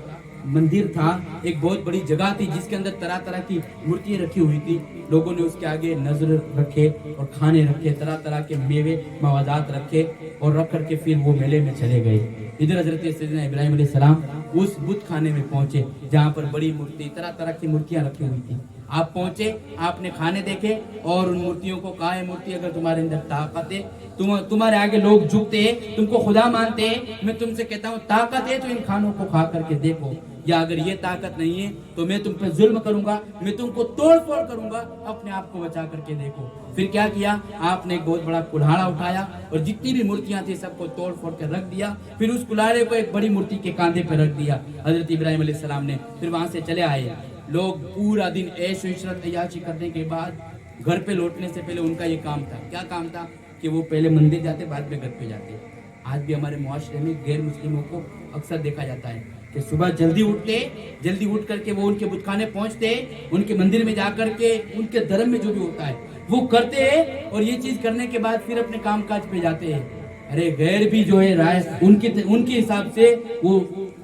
Speaker 1: مندر تھا, ایک بہت بڑی جگہ تھی جس کے اندر طرح طرح کی مورتیاں رکھی ہوئی تھی. لوگوں نے اس کے آگے نظر رکھے اور کھانے رکھے, طرح طرح کے میوے موادات رکھے اور رکھ کر کے پھر وہ میلے میں چلے گئے. ادھر حضرت سیدنا ابراہیم علیہ السلام اس بت خانے میں پہنچے جہاں پر بڑی مورتی, طرح طرح کی مورتیاں رکھی ہوئی تھی. آپ پہنچے, آپ نے کھانے دیکھے اور ان مورتیوں کو کہا, ہے مورتی اگر تمہارے اندر طاقت ہے, تمہارے آگے لوگ جھکتے ہیں, تم کو خدا مانتے ہیں, میں تم سے کہتا ہوں طاقت ہے تو ان کھانوں کو کھا کر کے دیکھو, یا اگر یہ طاقت نہیں ہے تو میں تم پہ ظلم کروں گا, میں تم کو توڑ پھوڑ کروں گا, اپنے آپ کو بچا کر کے دیکھو. پھر کیا کیا, آپ نے ایک بہت بڑا کلہاڑا اٹھایا اور جتنی بھی مورتیاں تھیں سب کو توڑ پھوڑ کر رکھ دیا. پھر اس کلہاڑے کو ایک بڑی مورتی کے کاندھے پہ رکھ دیا حضرت ابراہیم علیہ السلام نے. پھر وہاں سے چلے آئے. لوگ پورا دن عیش و عشرت عیاشی کرنے کے بعد گھر پہ لوٹنے سے پہلے ان کا یہ کام تھا. کیا کام تھا کہ وہ پہلے مندر جاتے, بعد میں گھر پہ جاتے. آج بھی ہمارے معاشرے میں غیر مسلموں کو اکثر دیکھا جاتا ہے کہ صبح جلدی اٹھ کر کے وہ ان کے بت خانے پہنچتے, ان کے مندر میں جا کر کے ان کے دھرم میں جو بھی ہوتا ہے وہ کرتے ہیں, اور یہ چیز کرنے کے بعد پھر اپنے کام کاج پہ جاتے ہیں. ارے غیر بھی جو ہے رائے ان کے حساب سے, وہ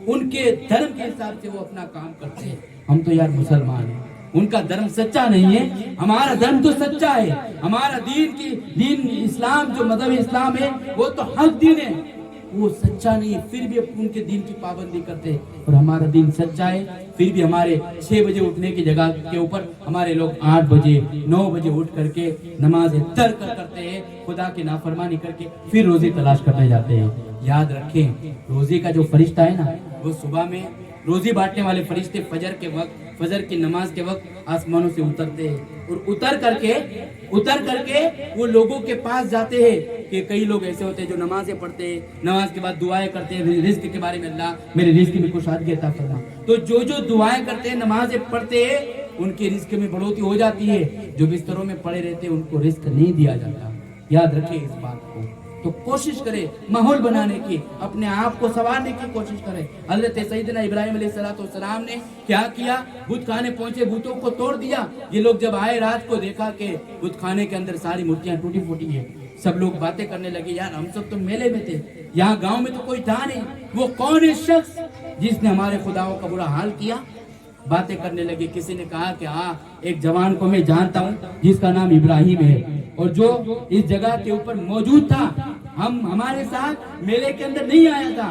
Speaker 1: ان کے دھرم کے حساب سے وہ اپنا کام کرتے ہیں. ہم تو یار مسلمان ہیں, ان کا دھرم سچا نہیں ہے, ہمارا دھرم تو سچا ہے. ہمارا دین اسلام, جو مذہب اسلام ہے وہ تو حق دین ہے, وہ سچا نہیں ہے, پھر بھی ان کے دین کی پابندی کرتے ہیں. اور ہمارا دین سچا ہے, پھر بھی ہمارے 6 بجے اٹھنے کی جگہ کے اوپر ہمارے لوگ 8 بجے 9 بجے اٹھ کر کے نمازیں ترک کرتے ہیں, خدا کی نافرمانی کر کے پھر روزی تلاش کرنے جاتے ہیں. یاد رکھیں, روزی کا جو فرشتہ ہے نا, وہ صبح میں روزی بانٹنے والے فرشتے فجر کی نماز کے وقت آسمانوں سے اترتے ہیں, اور اتر کر کے وہ لوگوں کے پاس جاتے ہیں. کہ کئی لوگ ایسے ہوتے ہیں جو نمازیں پڑھتے ہیں, نماز کے بعد دعائیں کرتے ہیں رزق کے بارے میں, اللہ میرے رزق میں کشادگی عطا فرما. تو جو دعائیں کرتے ہیں, نمازیں پڑھتے ہیں, ان کے رزق میں بڑھوتری ہو جاتی ہے. جو بستروں میں پڑے رہتے ہیں ان کو رزق نہیں دیا جاتا. یاد رکھیں اس بات کو. تو کوشش کرے ماحول بنانے کی, اپنے آپ کو سنوارنے کی کوشش کرے. حضرت سیدنا ابراہیم علیہ السلام نے کیا کیا, بت خانے پہنچے, بتوں کو توڑ دیا. یہ لوگ جب آئے رات کو دیکھا کہ بت خانے کے اندر ساری مورتیاں ٹوٹی پھوٹی ہیں. سب لوگ باتیں کرنے لگے, یار ہم سب تو میلے میں تھے, یہاں گاؤں میں تو کوئی تھا نہیں, وہ کون ہے شخص جس نے ہمارے خداؤں کا برا حال کیا. باتیں کرنے لگے. کسی نے کہا کہ ہاں, ایک جوان کو میں جانتا ہوں جس کا نام ابراہیم ہے, اور جو اس جگہ کے اوپر موجود تھا, ہمارے ساتھ میلے کے اندر نہیں آیا تھا.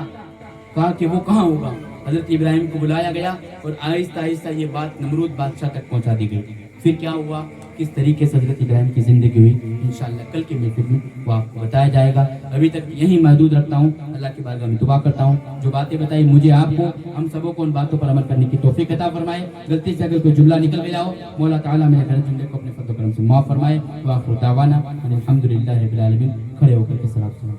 Speaker 1: کہا کہ وہ کہاں ہوگا. حضرت ابراہیم کو بلایا گیا اور آہستہ آہستہ یہ بات نمرود بادشاہ تک پہنچا دی گئی. پھر کیا ہوا, کس طریقے سے حضرت ابراہیم کی زندگی ہوئی, انشاءاللہ کل کے محفل میں وہ آپ کو بتایا جائے گا. ابھی تک یہی محدود رکھتا ہوں. اللہ کی بارگاہ میں دعا کرتا ہوں جو باتیں بتائی مجھے, آپ کو, ہم سبوں کو ان باتوں پر عمل کرنے کی توفیق عطا فرمائے. غلطی سے اگر کوئی جملہ نکل گیا ہو, مولا تعالیٰ میرے غلط جملے کو اپنے فضل و کرم سے معاف فرمائے. وآخر دعوانا الحمدللہ رب العالمین. کھڑے ہو کر کے صلوات سلام.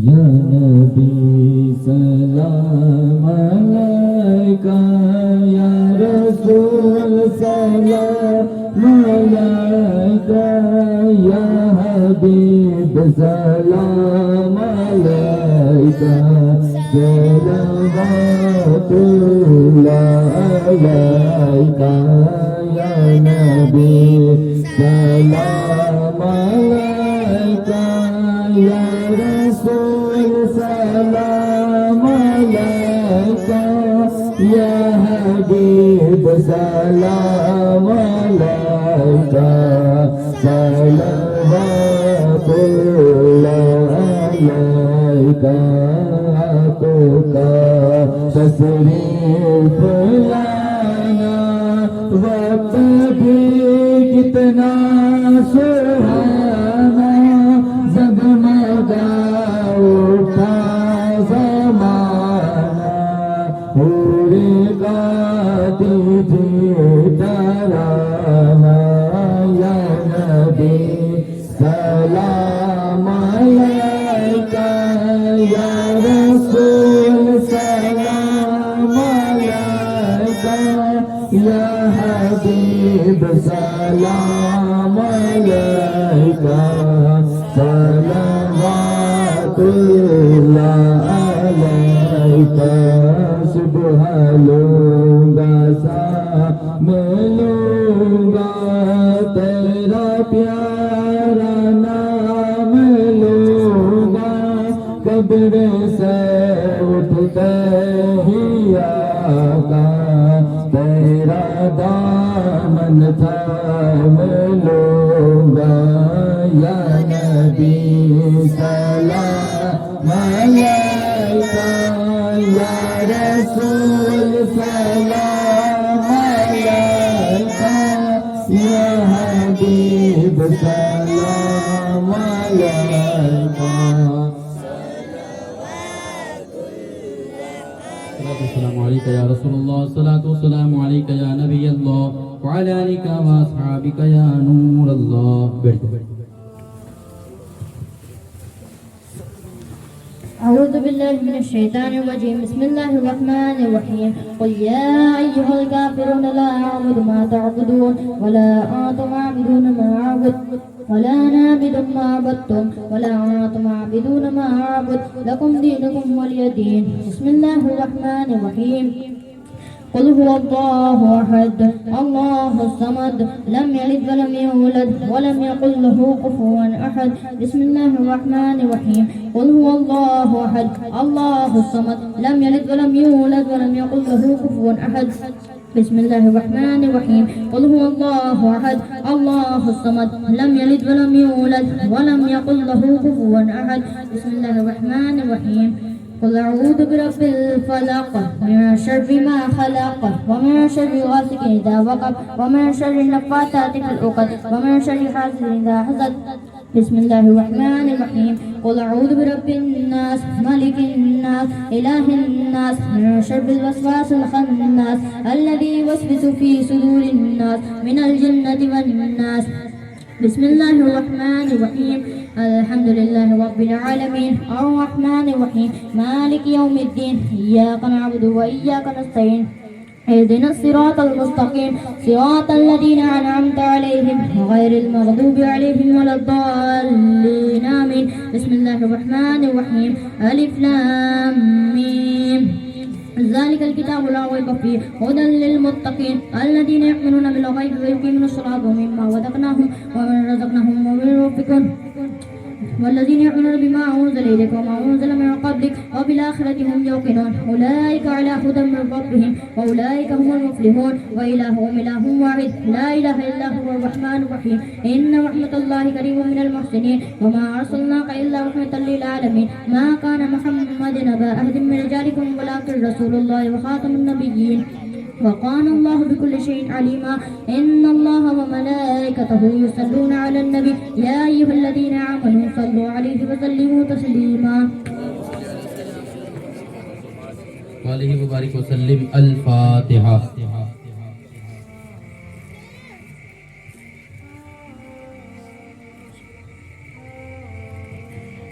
Speaker 2: یا نبی سلام علیکہ, یا رسول سلام علیکہ, یا حبیب سلام علیکہ, صلوات اللہ علیکہ, یا نبی سلام علیکہ, یا رسول سلام علیکہ, یا حبیب سلام علیکہ, صلوات تشریف لانا وقت بھی کتنا سہانا جگمگا اٹھا زمانہ پورے کا دیجیے ترانہ یا نبی سلام علیکہ یا رسول سلام علیکہ یا حبیب سلام علیکہ صلوات اللہ علیکہ صبح لوں گا شام لوں گا تیرا پیارا نام لوں گا قبر سے اٹھتے ہی آقا تیرا دامن تھام لوں گا یا نبی سلام علیکہ یا رسول سلام علیکہ یا حبیب سلام علیکہ
Speaker 1: السلام علیکہ یا رسول اللہ الصلاۃ والسلام علیکہ یا نبی اللہ وعلی آلک واصحابک یا نور اللہ.
Speaker 3: أعوذ بالله من الشيطان الرجيم. بسم الله الرحمن الرحيم. قل يا أيها الكافرون لا أعبد ما تعبدون ولا أنتم عابدون ما أعبد ولا أنا عابد ما عبدتم ولا أنتم عابدون ما أعبد لكم دينكم ولي دين. بسم الله الرحمن الرحيم. قل هو الله أحد الله الصمد لم يلد ولم يولد ولم يكن له كفوا أحد. بسم الله الرحمن الرحيم. قل هو الله أحد الله الصمد لم يلد ولم يولد ولم يكن له كفوا أحد. بسم الله الرحمن الرحيم. قل هو الله أحد الله الصمد لم يلد ولم يولد ولم يكن له كفوا أحد. بسم الله الرحمن الرحيم. قل أعوذ برب الفلق من شر ما خلق ومن شر غاسق إذا وقب ومن شر النفاثات في العقد ومن شر حاسد إذا حسد. بسم الله الرحمن الرحيم. قل أعوذ برب الناس ملك الناس إله الناس من شر الوسواس الخناس الذي يوسوس في صدور الناس من الجنة والناس. بسم الله الرحمن الرحيم. الحمد لله رب العالمين الرحمن الرحيم مالك يوم الدين إياك نعبد وإياك نستعين اهدنا الصراط المستقيم صراط الذين أنعمت عليهم غير المغضوب عليهم ولا الضالين آمين. بسم الله الرحمن الرحيم. ألف لام ميم ذلك الكتاب لا ريب فيه هدى للمتقين الذين يؤمنون بالغيب ويقيمون الصلاة ومما رزقناهم ينفقون والذين يؤمنون بما أنزل إليك وما أنزل من قبلك وبالآخرة هم يوقنون أولئك على هدى من ربهم وأولئك هم المفلحون. وإلههم إله واحد لا إله إلا هو الرحمن الرحيم. إن رحمة الله قريب من المحسنين وما أرسلناك إلا رحمة للعالمين. ما كان محمد أبا أحد من رجالكم ولكن رسول الله وخاتم النبيين وكان الله بكل شيء عليما. إن الله وملائكته يصلون على النبي يا أيها الذين آمنوا صلوا عليه وسلموا تسليما.
Speaker 1: وآلہ وبارک وسلم. الفاتحہ.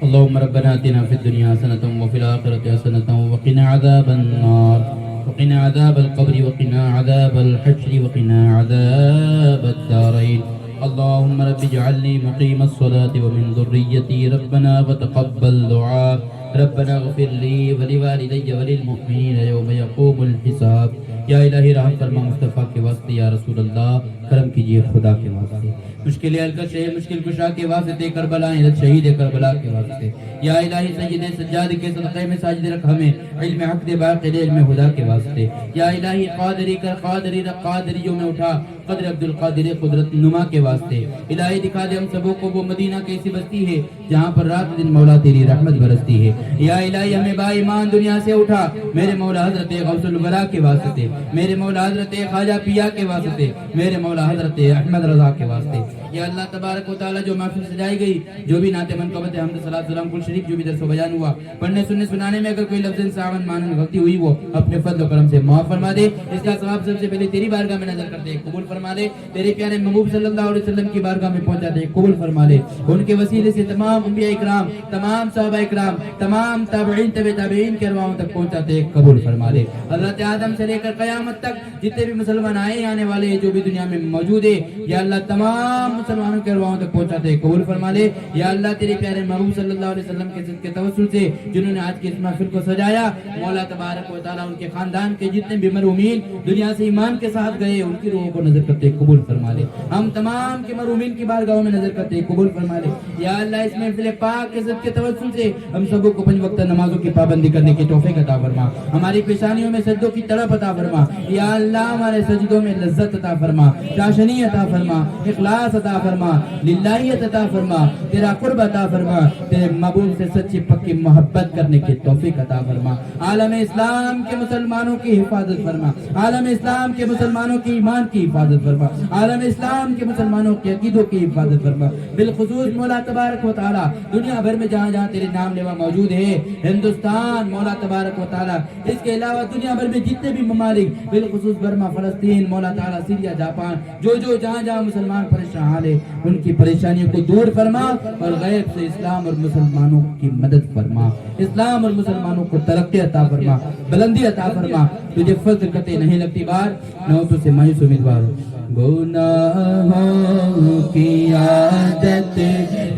Speaker 1: اللهم ربنا آتنا في الدنيا حسنة وفي الآخرة حسنة وقنا عذاب النار وقنا عذاب القبر وقنا عذاب الحشر وقنا عذاب الدارين. اللهم رب اجعلني مقيم الصلاة ومن ذريتي ربنا وتقبل دعاء. ربنا اغفر لي ولوالدي وللمؤمنين يوم يقوم الحساب. یا الہی رحم فرما مصطفیٰ کے واسطے، یا رسول اللہ کرم کیجئے خدا کے واسطے، مشکل حل کا شہ مشکل کشا کے واسطے، کربلا شہید کربلا کے واسطے. یا الہی سید سجاد کے صدقے میں ساجد رکھ ہمیں علم حق دے باقی علم خدا کے واسطے. یا الہی قادری کر قادری رکھ قادریوں میں اٹھا قدر عبد القادر قدرت نما کے واسطے. الہی دکھا دے ہم سبوں کو وہ مدینہ کی ایسی بستی ہے جہاں پر رات دن مولا تیری رحمت برستی ہے. یا الہی ہمیں با ایمان دنیا سے اٹھا میرے مولا حضرت غوث الورا کے واسطے، میرے مولا حضرت خواجہ پیا کے واسطے، میرے مولا حضرت احمد رضا کے واسطے۔ یا اللہ تبارک و تعالی جو محفل سجائی گئی، جو بھی نعت منقبت حمد صلاۃ سلام کل شریف جو بھی درس و بیان ہوا، پڑھنے سننے سنانے میں اگر کوئی لفظ ساون مانن غلطی ہوئی وہ اپنے فضل و کرم سے معاف فرما دے۔ اس کا ثواب سب سے پہلے تیری بارگاہ میں نظر کرتے قبول فرما لے، تیرے پیارے محبوب صلی اللہ علیہ وسلم کی بارگاہ میں پہنچا دے قبول فرما لے۔ ان کے وسیلے سے تمام انبیاء اکرام، تمام صحابہ اکرام، تمام تابعین تبع تابعین کے ارواحوں تک پہنچاتے قبول فرما لے۔ حضرت آدم سے لے کر قیامت تک جتنے بھی مسلمان آئے آنے والے جو بھی دنیا میں موجود ہے، یا اللہ تمام مسلمانوں کے ارواحوں تک پہنچاتے قبول فرما لے۔ یا اللہ تیرے پیارے محبوب صلی اللہ علیہ وسلم کے صدقے توسل سے جنہوں نے آج کی اس محفل کو سجایا، مولا تبارک و تعالی ان کے خاندان کے جتنے بھی مرحومین دنیا سے ایمان کے ساتھ گئے ان کی روحوں کو نظر کرتے قبول فرما لے۔ ہم تمام کے مرحومین کی بارگاہوں میں نظر کرتے قبول فرما لے۔ یا اللہ اس محفل پاک کے صدقے توسل سے ہم سب کو 5 وقت نمازوں کی پابندی کرنے کی توفیق عطا فرما، ہماری پیشانیوں میں سجدوں کی تڑپ عطا فرما۔ یا اللہ ہمارے سجدوں میں لذت عطا فرما، چاشنی عطا فرما، اخلاص عطا فرما، للہیت عطا فرما، تیرا قرب عطا فرما، تیرے محبوب سے سچی پکی محبت کرنے کی توفیق عطا فرما۔ عالم اسلام کے مسلمانوں کی حفاظت فرما، عالم اسلام کے مسلمانوں کی ایمان کی حفاظت فرما، عالم اسلام کے مسلمانوں کے عقیدوں کی حفاظت فرما۔ بالخصوص مولا تبارک و تعالی دنیا بھر میں جہاں جہاں تیرے نام لیوا موجود ہے، ہندوستان مولا تبارک و تعالی، اس کے علاوہ دنیا بھر میں جتنے بھی ممالک بالخصوص برما، فلسطین، مولا تعالی سیریا، جاپان، جو جہاں جہاں مسلمان پریشان حال ہے ان کی پریشانیوں کو دور فرما اور غیب سے اسلام اور مسلمانوں کی مدد فرما، اسلام اور مسلمانوں کو ترقی عطا فرما، بلندی عطا فرما۔ تجھے فضل قطع نہیں لگتی بار، نہ تو سے مایوس امیدوار ہو۔ گناہوں کی عادت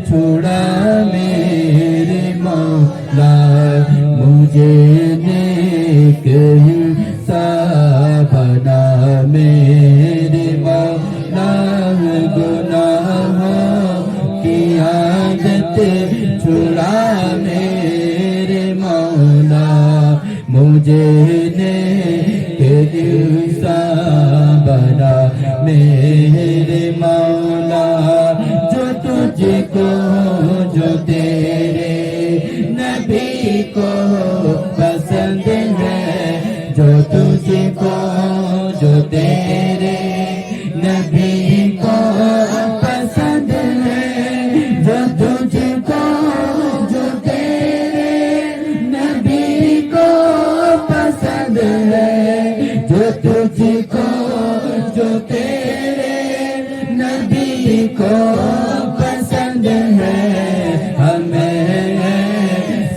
Speaker 1: چھوڑا میرے مولا، مجھے نیک انسان بنا میرے مولا۔ گناہوں کی عادت چھوڑا میرے مولا، مجھے نیک انسان بنا میرے مولا۔ جو تجھ کو، جو تیرے نبی کو پسند ہے، جو تجھ کو، جو تیرے نبی کو پسند ہے، جو تجھ کو، جو تیرے نبی کو پسند ہے، جو تجھ کو، جو تیرے نبی کو پسند ہے، ہمیں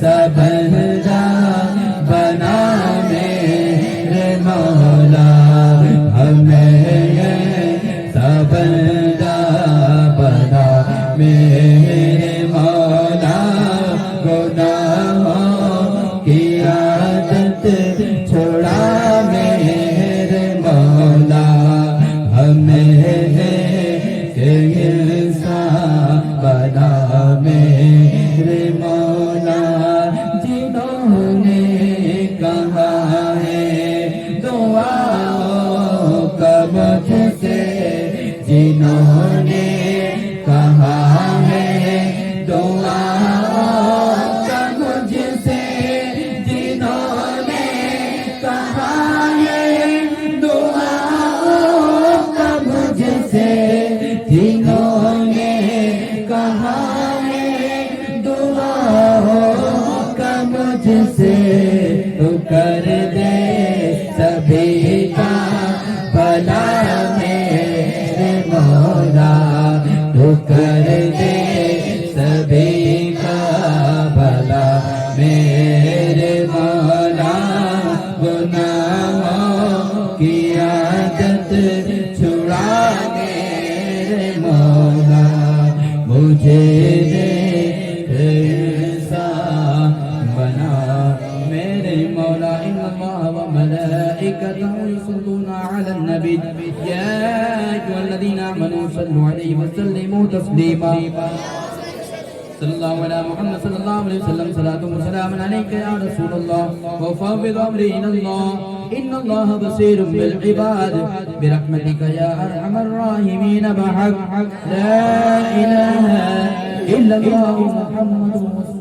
Speaker 1: سبندہ بنا میرے مولا، ہمیں سبندہ بنا میرے مولا۔ گناہوں کی عادت چھوڑا میرے مولا، ہمیں انسان بنا میرے مولا۔ جنہوں نے کہا ہے دعاؤں کا مجھ سے، جنہوں نے کہا ہے دعاؤں کا مجھ سے، جنہوں نے کہا ہے دعاؤں کا مجھ سے، جنہوں نے کہا ہے دعاؤں کا مجھ سے، تو کر دے سبھی کا بھلا میرے مولا، تو کر دے سبھی کا بھلا میرے مولا۔ گناہوں کی عادت چھڑا میرے مولا، مجھے انسان بنا میرے مولا۔ ان اللہ وملائکتہ یصلون علی النبی یا ایھا الذین آمنوا صلوا علیہ وسلموا تسلیما۔ صلی اللہ علیہ محمد صلی اللہ علیہ وسلم، صلاۃ و سلام علیک یا رسول اللہ، وفوض امری الی اللہ، ان اللہ بصیر بالعباد، برحمتک یا ارحم الراحمین، بحق لا الہ الا اللہ محمد رسول